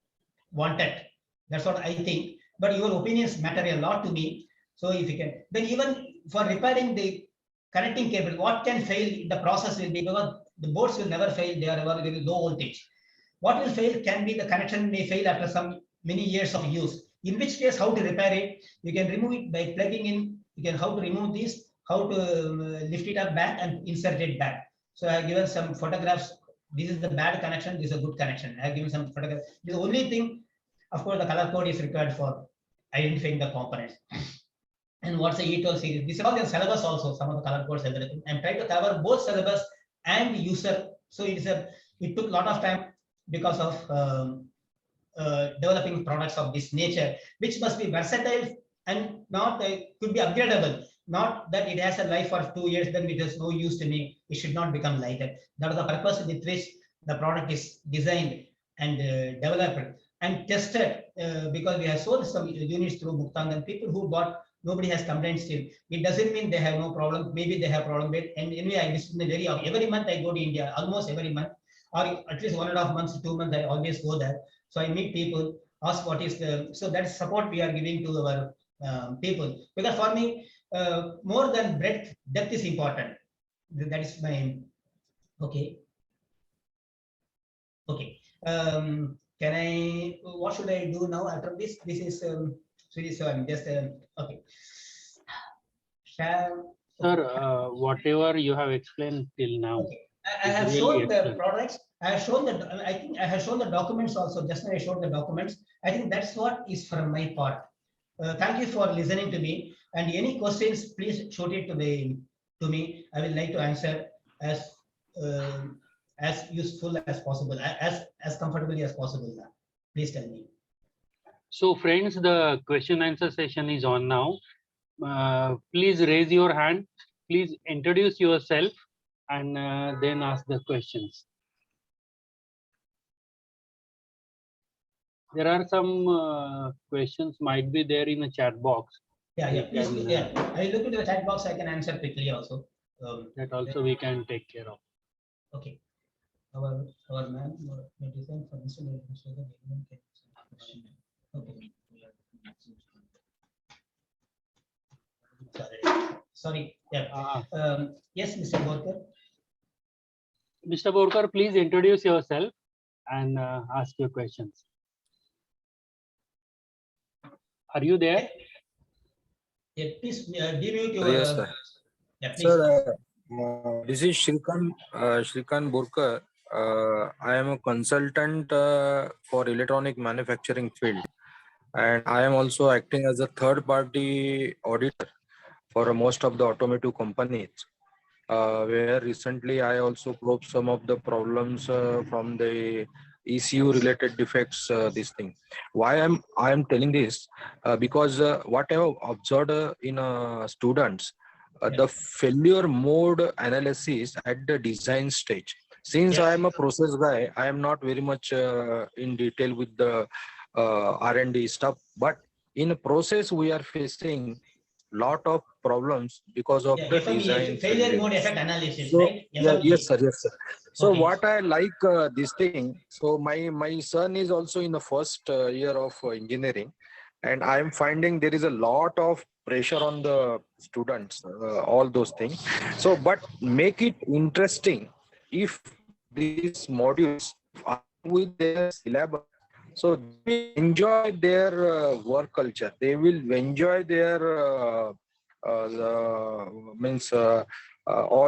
wanted. That's what I think. But your opinions matter a lot to me. So if you can, then even for repairing the connecting cable, what can fail, the process will be, because the boards will never fail, they are very low voltage. What will fail can be the connection may fail after some many years of use. In which case, how to repair it? You can remove it by plugging in. You can how to remove this, how to lift it up back and insert it back. So I have given some photographs. This is the bad connection. This is a good connection. I have given some photographs. The only thing, of course, the color code is required for identifying the components. And what's the E12 series? This is all the syllabus also, some of the color codes, everything. I'm trying to cover both syllabus and user. So it took a lot of time because of developing products of this nature, which must be versatile and not could be upgradable. Not that it has a life for 2 years, then it is no use to me. It should not become like that. That is the purpose with which the product is designed and developed and tested, because we have sold some units through Muktang, and people who bought, nobody has complained still. It doesn't mean they have no problem. Maybe they have problem with, and anyway, I visit them every month. I go to India, almost every month, or at least 1.5 months, 2 months. I always go there. So I meet people, ask what is the, so that is support we are giving to our people. Because for me, more than breadth, depth is important. That is my, okay. Okay. Can I, what should I do now after this? This is, so I'm just, okay. Share. Sir, whatever you have explained till now. Okay. I have really shown the excellent. products. I have shown the, I think I have shown the documents also. Just now I showed the documents. I think that's what is from my part. Thank you for listening to me. And any questions, please shoot it to me. I will like to answer as useful as possible, as comfortably as possible. Now, please tell me. So friends, the question answer session is on now. Please raise your hand. Please introduce yourself and then ask the questions. There are some questions might be there in the chat box. Yeah. Please, yeah. I look into the chat box. I can answer quickly also. That also we can take care of. Okay. Our man, design for instrument. Okay. Sorry. Yeah. Yes, Mr. Borkar. Mr. Borkar, please introduce yourself and ask your questions. Are you there? Yeah, please demute your. Yes, sir. Yeah, please. Sir, this is Shrikant Borkar. I am a consultant for electronic manufacturing field, and I am also acting as a third-party auditor for most of the automotive companies. Where recently I also probed some of the problems from the ECU related defects. This thing. Why I am telling this because what I have observed in students, the failure mode analysis at the design stage. Since I am a process guy, I am not very much in detail with the R&D stuff. But in a process, we are facing lot of problems because of the design failure mode effect analysis, so, right? yes, sir. So Okay. what I like this thing. So my son is also in the first year of engineering, and I am finding there is a lot of pressure on the students, all those things. So, but make it interesting if these modules are with their syllabus. So they will enjoy their work culture. They will enjoy their all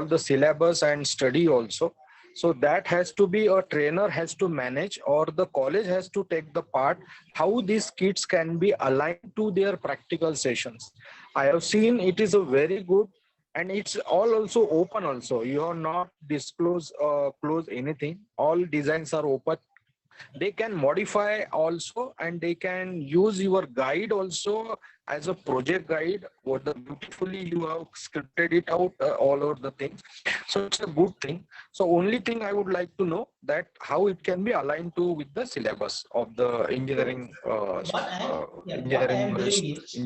the syllabus and study also. So that has to be a trainer has to manage, or the college has to take the part how these kids can be aligned to their practical sessions. I have seen it is a very good, and it's all also open also. You are not disclose close anything. All designs are open. They can modify also, and they can use your guide also as a project guide. What the beautifully you have scripted it out all over the things. So it's a good thing. So only thing I would like to know that how it can be aligned to with the syllabus of the engineering. What I am doing is,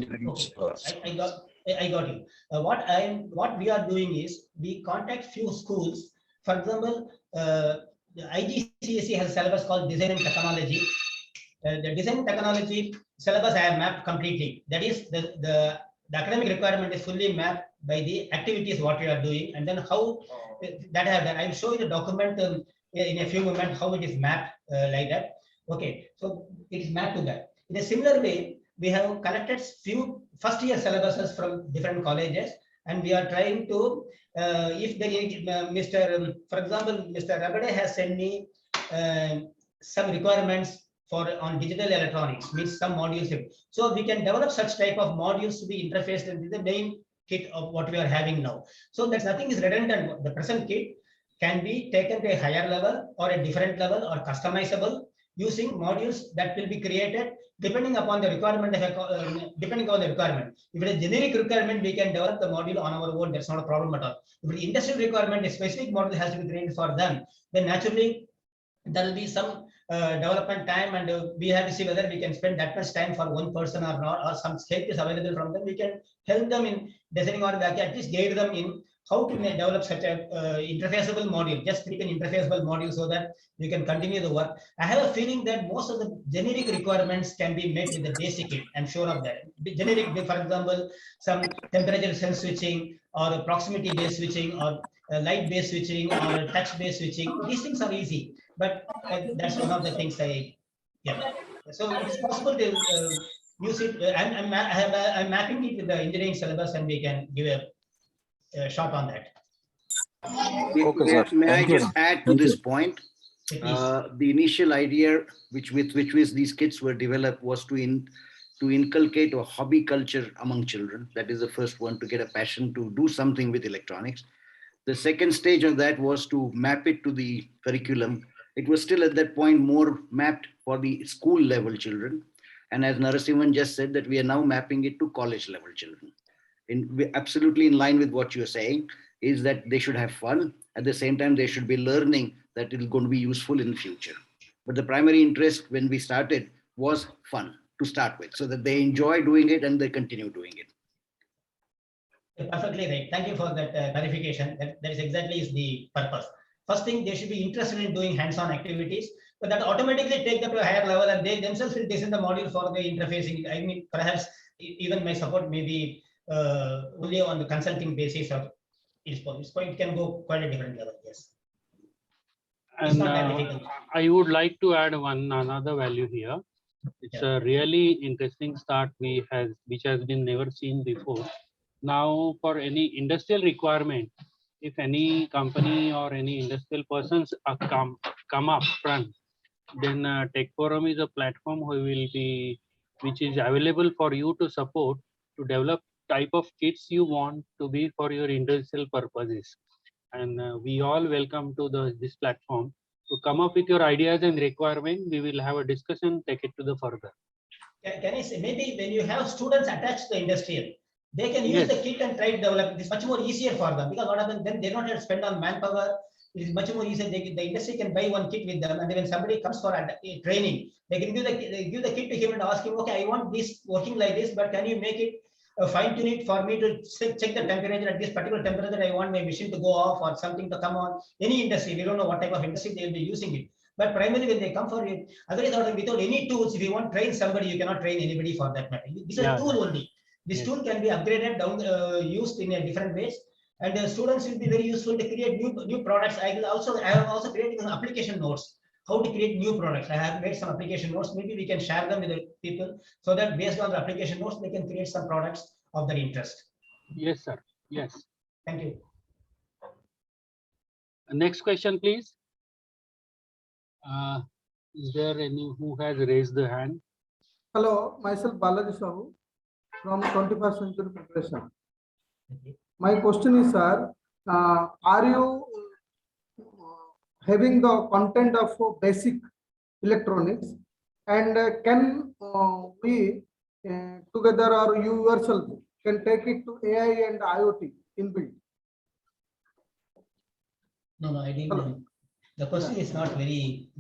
I got you. What we are doing is we contact few schools. For example, the IGCSE has a syllabus called Design and Technology. The Design and Technology syllabus I have mapped completely. That is the academic requirement is fully mapped by the activities what we are doing, and then how that I have done. I will show you the document in a few moments how it is mapped like that. Okay, so it is mapped to that. In a similar way, we have collected few first year syllabuses from different colleges, and we are trying to if there is for example, Mr. Rabade has sent me some requirements for on digital electronics, means some modules. So we can develop such type of modules to be interfaced with the main kit of what we are having now. So that nothing is redundant. The present kit can be taken to a higher level or a different level or customizable using modules that will be created depending upon the requirement. Depending on the requirement, if it is generic requirement, we can develop the module on our own. That's not a problem at all. If it is industrial requirement, a specific module has to be created for them. Then naturally there will be some development time, and we have to see whether we can spend that much time for one person or not, or some help is available from them. We can help them in designing, or at least guide them in how to develop such a interfaceable module. Just pick an interfaceable module so that we can continue the work. I have a feeling that most of the generic requirements can be met with the basic kit. I'm sure of that. Generic, for example, some temperature sense switching, or proximity based switching, or light based switching, or touch based switching. These things are easy, but that's one of the things yeah. So it is possible to use it. I'm mapping it with the engineering syllabus, and we can give a shot on that. Okay, sir. May I Thank you. just add to this point? The initial idea with which these kits were developed was to inculcate a hobby culture among children. That is the first one, to get a passion to do something with electronics. The second stage of that was to map it to the curriculum. It was still at that point more mapped for the school level children. And as Narasimhan just said, that we are now mapping it to college level children. Absolutely in line with what you're saying, is that they should have fun. At the same time, they should be learning that it is going to be useful in the future. But the primary interest when we started was fun to start with, so that they enjoy doing it and they continue doing it. Perfectly right. Thank you for that clarification. That is exactly the purpose. First thing, they should be interested in doing hands-on activities, but that automatically take them to a higher level, and they themselves will design the module for the interfacing. I mean, perhaps even my support may be only on the consulting basis, or it can go quite a different level. Yes. It's And not that difficult. I would like to add another value here. It's a really interesting start which has been never seen before. Now, for any industrial requirement, if any company or any industrial persons come up front, then Tech Forum is a platform which is available for you to support, to develop type of kits you want to be for your industrial purposes. And we all welcome to this platform to come up with your ideas and requirement. We will have a discussion, take it to the further. Can I say, maybe when you have students attached to the industrial, they can use the kit and try to develop. It's much more easier for them, because what happens then, they don't have to spend on manpower. It is much more easier. The industry can buy one kit with them, and when somebody comes for a training, they can give the kit to him and ask him, okay, I want this working like this, but can you make it fine tune it for me to check the temperature at this particular temperature? I want my machine to go off or something to come on. Any industry, we don't know what type of industry they will be using it. But primarily when they come for it, otherwise without any tools, if you want to train somebody, you cannot train anybody for that matter. This is a tool only. This tool can be upgraded, used in a different ways, and the students will be very useful to create new products. I have also created application notes, how to create new products. I have made some application notes. Maybe we can share them with the people, so that based on the application notes, they can create some products of their interest. Yes, sir. Yes. Thank you. Next question, please. Is there any who has raised the hand? Hello, myself Balaji Sahu from 21st Century Preparation. My question is, sir, are you having the content of basic electronics, and can we together, or you yourself can take it to AI and IoT inbuilt? No, I didn't. The question is not very.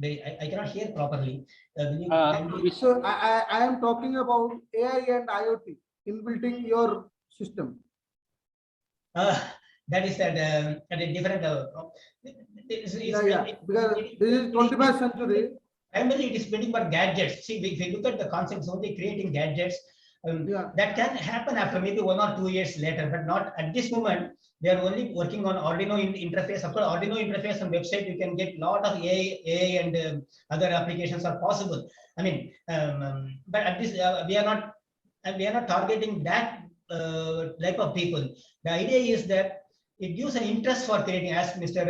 I cannot hear properly. So I am talking about AI and IoT inbuilt in your system. That is at a different level. Because this is 21st century. Primarily, it is building for gadgets. See, if you look at the concepts, only creating gadgets, that can happen after maybe 1 or 2 years later, but not at this moment. They are only working on Arduino interface. Of course, Arduino interface and website, you can get a lot of AI and other applications are possible. I mean, but at this, we are not targeting that type of people. The idea is that it gives an interest for creating, as Mr.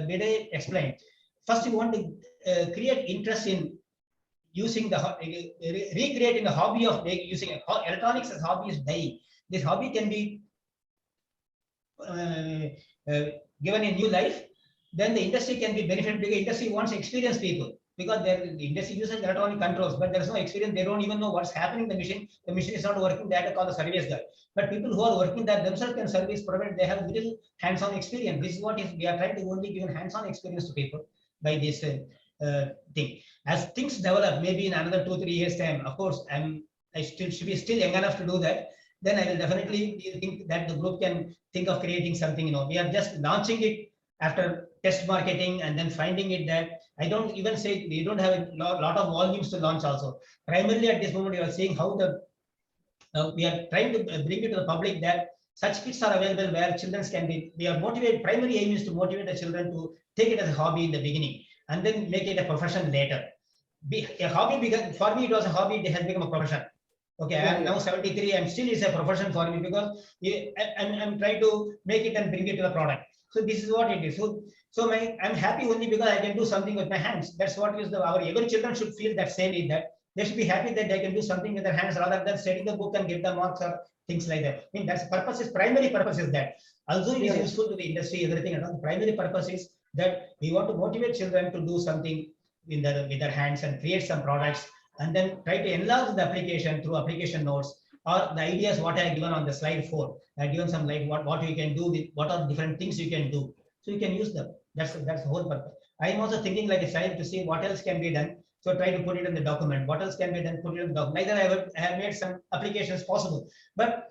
Bede explained. First, you want to create interest in using recreating the hobby of using electronics as hobby is dying. This hobby can be given a new life. Then the industry can be benefited, because industry wants experienced people because the industry uses electronic controls, but there is no experience. They don't even know what's happening in the machine. The machine is not working. They have to call the service guy. But people who are working that themselves can service, provided they have little hands-on experience. This is what is we are trying to only give hands-on experience to people by this thing. As things develop, maybe in another 2-3 years time, of course, I should be still young enough to do that. Then I will definitely think that the group can think of creating something. We are just launching it after test marketing and then finding it that I don't even say we don't have a lot of volumes to launch also. Primarily at this moment, you are seeing how the we are trying to bring it to the public that such kits are available where children can be, we are motivated, primary aim is to motivate the children to take it as a hobby in the beginning and then make it a profession later. A hobby, because for me it was a hobby, it has become a profession. Okay, I am now 73, and still is a profession for me because I'm trying to make it and bring it to the product. So this is what it is. So I'm happy only because I can do something with my hands. That's what is our every children should feel that same is that they should be happy that they can do something with their hands rather than studying the book and get the marks or things like that. I mean, that's purpose is primary purpose is that. Also, it is useful to the industry, everything. And the primary purpose is that we want to motivate children to do something with their hands and create some products, and then try to enlarge the application through application notes or the ideas what I have given on the slide 4. I have given some like what you can do with what are different things you can do. So you can use them. That's the whole purpose. I am also thinking like a child to see what else can be done. So try to put it in the document. What else can be done? Put it in the document. Like that, I have made some applications possible. But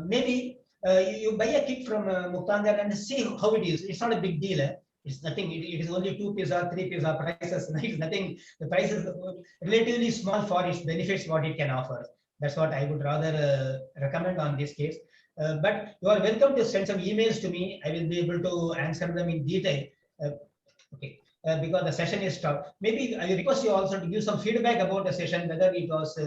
maybe you buy a kit from Muktangar and see how it is. It's not a big deal. It's nothing. It is only 2 pizza, 3 pizza prices. It's nothing. The price is relatively small for its benefits, what it can offer. That's what I would rather recommend on this case. But you are welcome to send some emails to me. I will be able to answer them in detail. Okay. Because the session is tough. Maybe I request you also to give some feedback about the session, whether it was,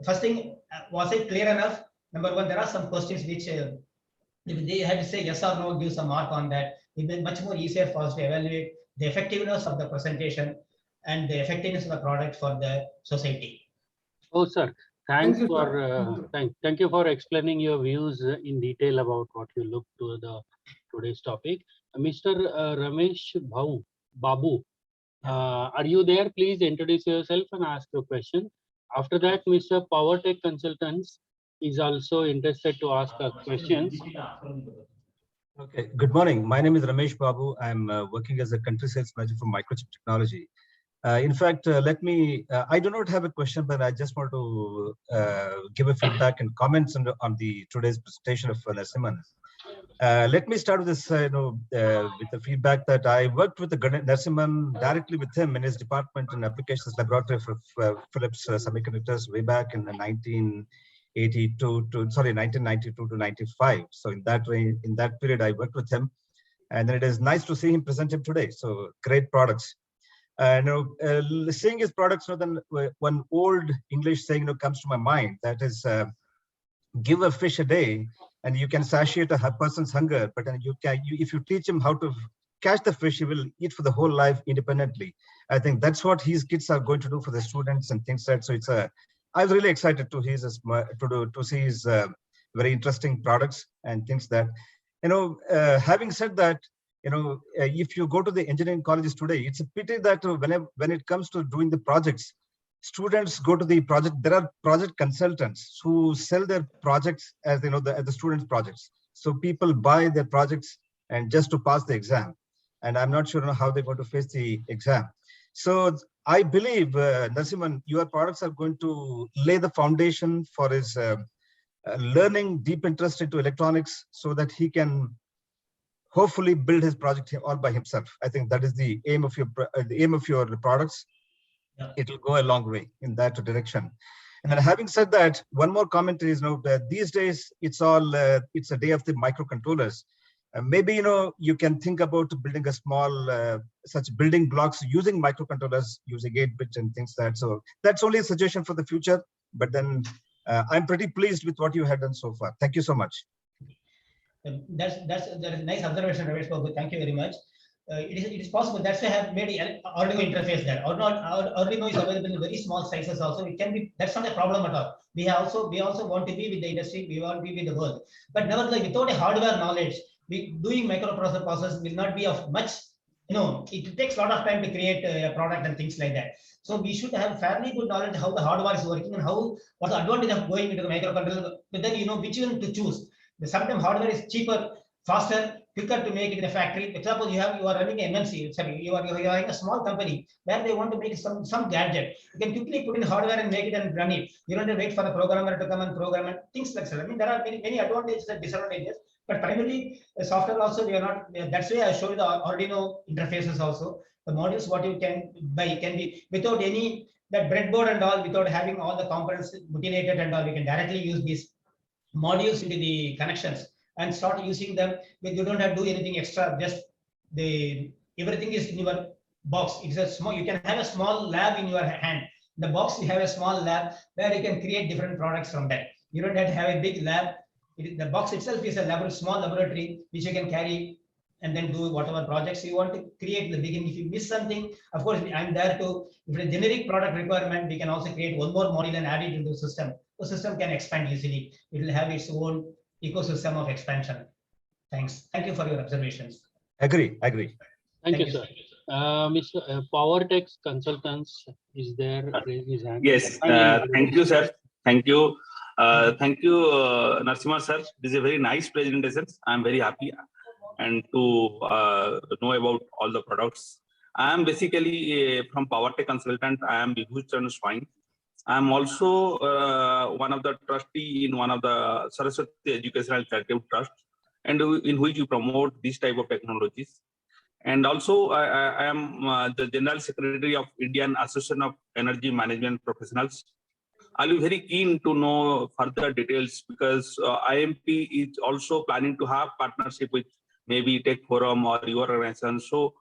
first thing, was it clear enough? Number one, there are some questions which if they had to say yes or no, give some mark on that. It will be much more easier for us to evaluate the effectiveness of the presentation and the effectiveness of the product for the society. Oh, sir. Thanks you, for sir. thank you for explaining your views in detail about what you look to the today's topic. Mr. Ramesh Babu, are you there? Please introduce yourself and ask your question. After that, Mr. PowerTech Consultants is also interested to ask questions. Okay, good morning. My name is Ramesh Babu. I'm working as a country sales manager for Microchip technology. In fact, I do not have a question, but I just want to give a feedback and comments on the today's presentation of Narasimhan. Let me start with this, with the feedback that I worked with the Narasimhan directly with him in his department in applications laboratory for Philips Semiconductors way back in the 1992 to 95. So in that period, I worked with him, and then it is nice to see him present him today. So great products. Seeing his products, then one old English saying comes to my mind, that is, give a fish a day and you can satiate a person's hunger, but then if you teach him how to catch the fish, he will eat for the whole life independently. I think that's what his kids are going to do for the students and things like that. So I was really excited to see his very interesting products and things that, having said that, if you go to the engineering colleges today, it's a pity that when it comes to doing the projects, students go to the project. There are project consultants who sell their projects as the students' projects. So people buy their projects and just to pass the exam, and I'm not sure how they're going to face the exam. So I believe, Narasimhan, your products are going to lay the foundation for his learning deep interest into electronics, so that he can hopefully build his project all by himself. I think that is the aim of your products. Yeah. It will go a long way in that direction. And then, having said that, one more comment is, that these days it's a day of the microcontrollers. Maybe you can think about building a small such building blocks using microcontrollers, using 8-bit and things like that. So that's only a suggestion for the future. But then I'm pretty pleased with what you have done so far. Thank you so much. That's a nice observation, Ramesh Babu. Thank you very much. It is possible. That's why I have made an Arduino interface there. Arduino is available in very small sizes also. It can be, that's not a problem at all. We also want to be with the industry. We want to be with the world. But nevertheless, without a hardware knowledge, doing microprocessor process will not be of much it takes a lot of time to create a product and things like that. So we should have fairly good knowledge how the hardware is working and what the advantage of going into the microcontroller. But then which one to choose. Sometimes hardware is cheaper, faster, quicker to make it in a factory. For example, you are running an MNC, sorry, you are running a small company where they want to make some gadget. You can quickly put in hardware and make it and run it. You don't have to wait for the programmer to come and program it. Things like that. I mean, there are many advantages and disadvantages. But primarily, the software also we are not. That's why I showed you the Arduino interfaces also. The modules what you can buy can be without any that breadboard and all, without having all the components mutilated and all. We can directly use these modules into the connections and start using them. You don't have to do anything extra. Just everything is in your box. It's a small. You can have a small lab in your hand. The box you have a small lab where you can create different products from that. You don't have to have a big lab. The box itself is a small laboratory which you can carry and then do whatever projects you want to create in the beginning. If you miss something, of course, I'm there to, if it's a generic product requirement, we can also create one more module and add it into the system. The system can expand easily. It will have its own ecosystem of expansion. Thanks. Thank you for your observations. Agree. Thank you, sir. Mr. PowerTech Consultants is there. Raise his hand. Yes. Thank you, sir. Thank you. Thank you, Narasimhan sir. This is a very nice presentation. I'm very happy and to know about all the products. I am basically from PowerTech Consultant. I am Vibhushan Swine. I am also one of the trustee in one of the Saraswati Educational Charitable Trust, and in which you promote this type of technologies. And also, I am the General Secretary of Indian Association of Energy Management Professionals. I'll be very keen to know further details because IMP is also planning to have partnership with maybe Tech Forum or your organization. So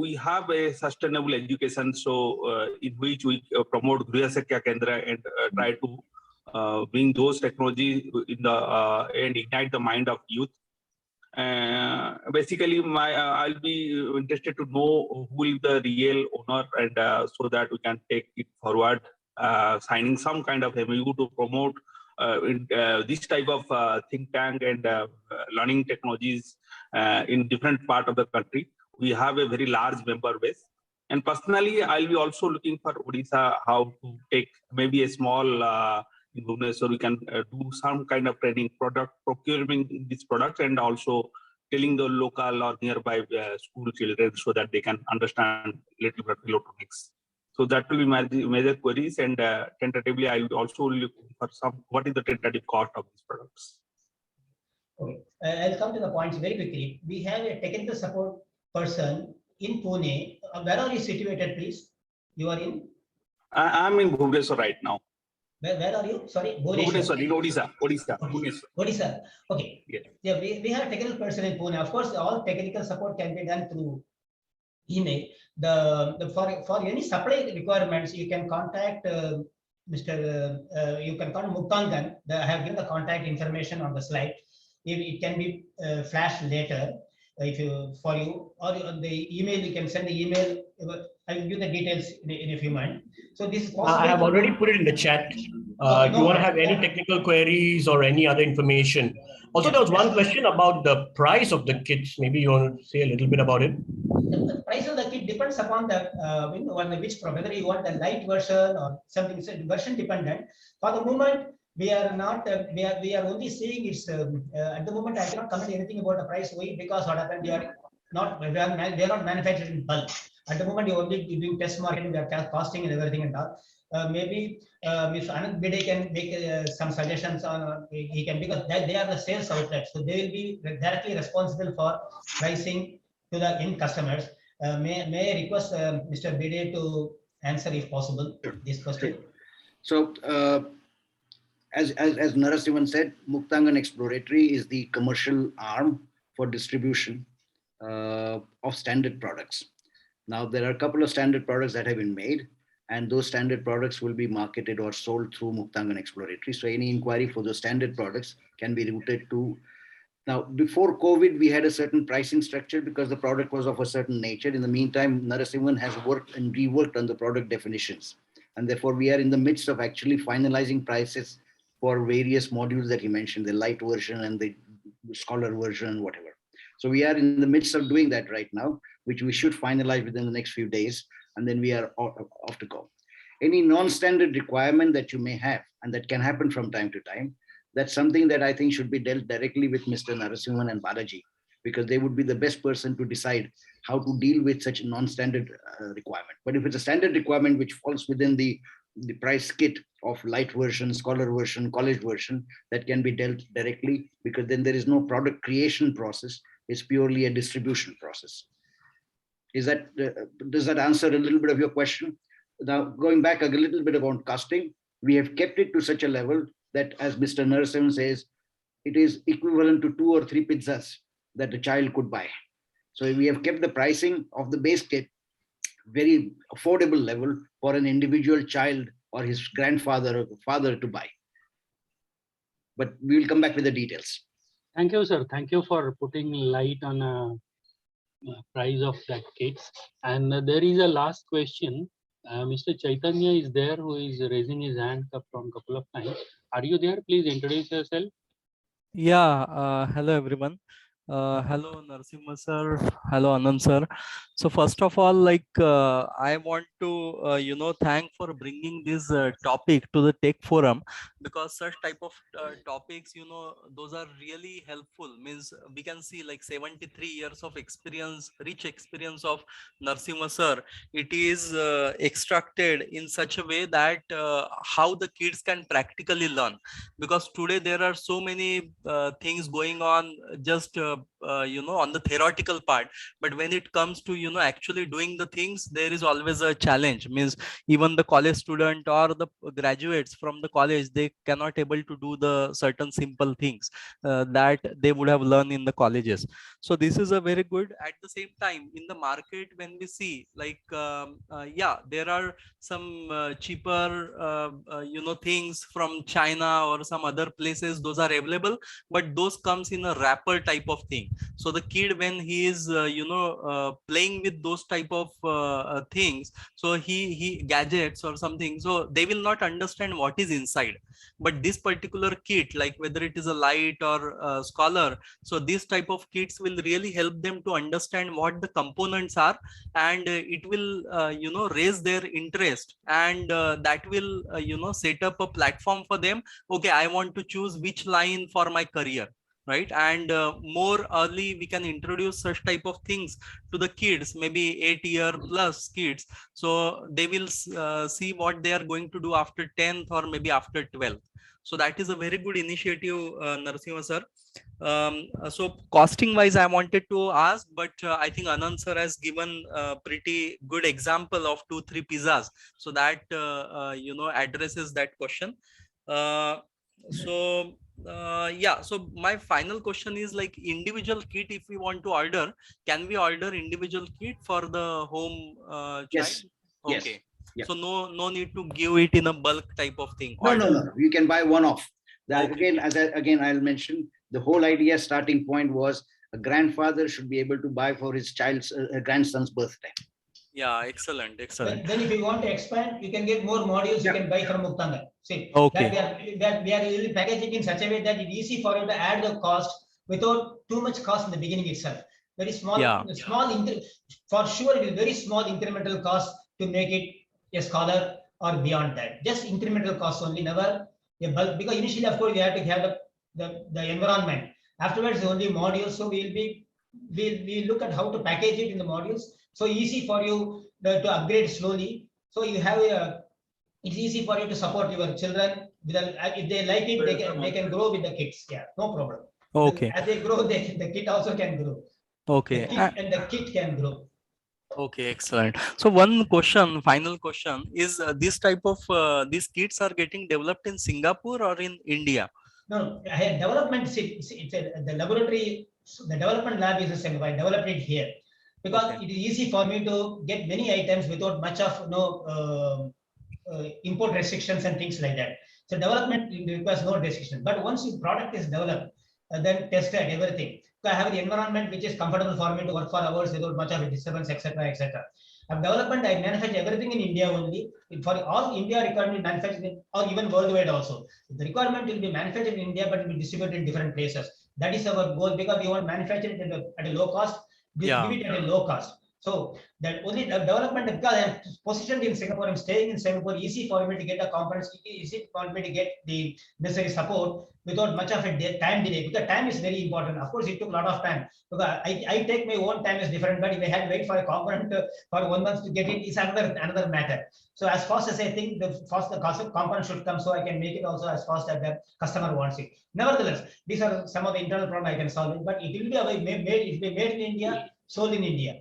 we have a sustainable education, so in which we promote Griha Shiksha Kendra and try to bring those technologies in the and ignite the mind of youth. Basically, I'll be interested to know who is the real owner, and so that we can take it forward, signing some kind of MOU to promote this type of think tank and learning technologies in different part of the country. We have a very large member base. And personally, I'll be also looking for Odisha how to take maybe a small in Bhubaneswar, we can do some kind of training, product procuring these products, and also telling the local or nearby school children so that they can understand little bit electronics. So that will be my major queries, and tentatively I will also look for what is the tentative cost of these products. Okay, I'll come to the points very quickly. We have a technical support person in Pune. Where are you situated, please? You are in? I'm in Bhubaneswar right now. Where are you? Sorry, Bhubaneswar, in Odisha. Odisha. Okay. Yes. Yeah, we have a technical person in Pune. Of course, all technical support can be done through email. For any supply requirements, you can contact you can contact Muktangan. I have given the contact information on the slide. It can be flashed later if you for you, or the email you can send the email. I will give the details in a few minutes. So this is possible. I have already put it in the chat. If you want to have any technical queries or any other information. Also, there was one question about the price of the kits. Maybe you want to say a little bit about it. The price of the kit depends upon the whether you want the light version or something. So version dependent. For the moment, we are not. We are only seeing it's at the moment. I cannot comment anything about the price. Why? Because what happened? We are not manufactured in bulk. At the moment, you're only doing test marketing, we are costing and everything and all. Maybe Mr. Anand Bide can make some suggestions on, he can, because they are the sales outlets. So they will be directly responsible for pricing to the end customers. May I request Mr. Bide to answer if possible this question? So as Narasimhan said, Muktangan Exploratory is the commercial arm for distribution of standard products. Now, there are a couple of standard products that have been made, and those standard products will be marketed or sold through Muktangan Exploratory. So any inquiry for those standard products can be routed to. Now, before COVID, we had a certain pricing structure because the product was of a certain nature. In the meantime, Narasimhan has worked and reworked on the product definitions. And therefore, we are in the midst of actually finalizing prices for various modules that he mentioned, the light version and the scholar version, whatever. So we are in the midst of doing that right now, which we should finalize within the next few days, and then we are off to go. Any non-standard requirement that you may have, and that can happen from time to time, that's something that I think should be dealt directly with Mr. Narasimhan and Balaji, because they would be the best person to decide how to deal with such a non-standard requirement. But if it's a standard requirement which falls within the price kit of light version, scholar version, college version, that can be dealt directly, because then there is no product creation process. It's purely a distribution process. Is that, does that answer a little bit of your question? Now, going back a little bit about costing, we have kept it to such a level that, as Mr. Narasimhan says, it is equivalent to 2 or 3 pizzas that a child could buy. So we have kept the pricing of the base kit very affordable level for an individual child or his grandfather or father to buy. But we will come back with the details. Thank you, sir. Thank you for putting light on a price of that kit. And there is a last question. Mr. Chaitanya is there, who is raising his hand from a couple of times. Are you there? Please introduce yourself. Yeah, hello everyone. Hello Narasimha sir, hello Anand sir. So first of all, I want to thank for bringing this topic to the tech forum, because such type of topics, those are really helpful. Means we can see like 73 years of experience, rich experience of Narasimha sir. It is extracted in such a way that how the kids can practically learn, because today there are so many things going on just on the theoretical part, but when it comes to actually doing the things, there is always a challenge. Means even the college student or the graduates from the college, they cannot able to do the certain simple things that they would have learned in the colleges. So this is a very good. At the same time, in the market, when we see there are some cheaper things from China or some other places, those are available, but those comes in a wrapper type of thing. So the kid, when he is playing with those type of things, so he gadgets or something, so they will not understand what is inside. But this particular kit, like whether it is a light or a scholar, so this type of kits will really help them to understand what the components are, and it will raise their interest, and that will set up a platform for them. Okay, I want to choose which line for my career, right? And more early we can introduce such type of things to the kids, maybe 8-year plus kids, so they will see what they are going to do after 10th or maybe after 12th. So that is a very good initiative, Narasimha sir. So costing wise, I wanted to ask, but I think Anand sir has given a pretty good example of 2-3 pizzas, so that addresses that question. So my final question is, like, individual kit, if we want to order, can we order individual kit for the home child? Yes. Okay. Yes. Yeah. So no need to give it in a bulk type of thing. No. You can buy one off. That Okay. again, I'll mention the whole idea. Starting point was a grandfather should be able to buy for his child's grandson's birthday. Yeah, excellent. Then if you want to expand, you can get more modules. Yeah. You can buy from Muktanga. See, Okay. that we are really packaging in such a way that it's easy for you to add the cost without too much cost in the beginning itself. Very small, Yeah. for sure it is very small incremental cost to make it a scholar or beyond that. Just incremental cost only, never a bulk, because initially, of course, we have to have the environment. Afterwards, only modules. So we'll look at how to package it in the modules. So easy for you to upgrade slowly. So you have it's easy for you to support your children. If they like it, they can grow with the kids. Yeah, no problem. Okay. As they grow, the kit also can grow. Okay. The kit can grow. Okay, excellent. So one question, final question is, this type of these kits are getting developed in Singapore or in India? No, development. The laboratory, the development lab is I developed it here because Okay. it is easy for me to get many items without much of import restrictions and things like that. So development requires no restriction. But once your product is developed, then tested everything. So I have the environment which is comfortable for me to work for hours without much of a disturbance, etc., etc. Development, I manufacture everything in India only. For all India requirement manufacturing, or even worldwide also. The requirement will be manufactured in India, but will be distributed in different places. That is our goal, because we want to manufacture it at a low cost, give it at a low cost. So that only the development, because I'm positioned in Singapore, I'm staying in Singapore, easy for me to get the components, easy for me to get the necessary support without much of a time delay, because time is very important. Of course, it took a lot of time, because I take my own time is different, but if I had to wait for a component for 1 month to get it, is another matter. So as fast as I think, the fast the cost of component should come, so I can make it also as fast as the customer wants it. Nevertheless, these are some of the internal problems I can solve it, but it will be made in India, sold in India.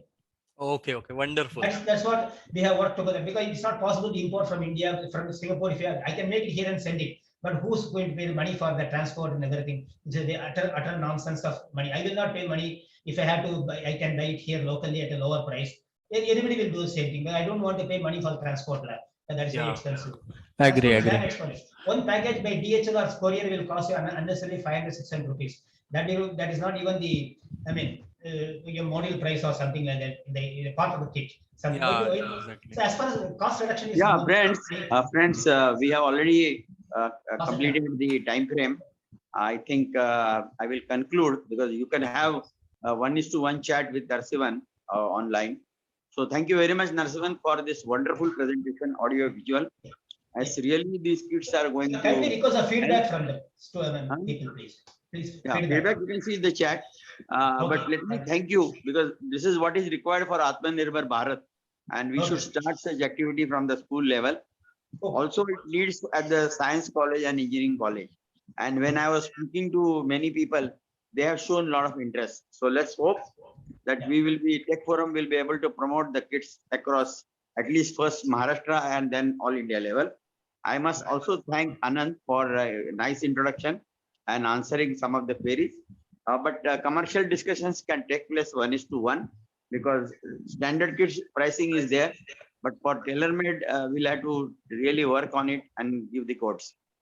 Okay, wonderful. That's what we have worked together, because it's not possible to import from India, from Singapore. If I can make it here and send it, but who's going to pay the money for the transport and everything? It's the utter nonsense of money. I will not pay money if I have to buy, I can buy it here locally at a lower price. Anybody will do the same thing, but I don't want to pay money for the transport lab. That is very expensive. Agree. One package by DHL or courier will cost you unnecessarily 500-600 rupees. That is not even the, I mean, your module price or something like that, the part of the kit. Exactly. So as far as the cost reduction is, friends, we have already completed the time frame. I think I will conclude, because you can have 1:1 chat with Narasimhan online. So thank you very much, Narasimhan, for this wonderful presentation, audio visual. As really these kids are going to. Can we request a feedback from the people, please? Feedback you can see in the chat. But let me thank you, because this is what is required for Atmanirbhar Bharat, and we should start such activity from the school level. Also, it needs at the science college and engineering college. And when I was speaking to many people, they have shown a lot of interest. So let's hope that Tech Forum will be able to promote the kits across at least first Maharashtra and then all India level. I must also thank Anand for a nice introduction and answering some of the queries. But commercial discussions can take place 1:1, because standard kits pricing is there. But for tailor-made, we'll have to really work on it and give the quotes.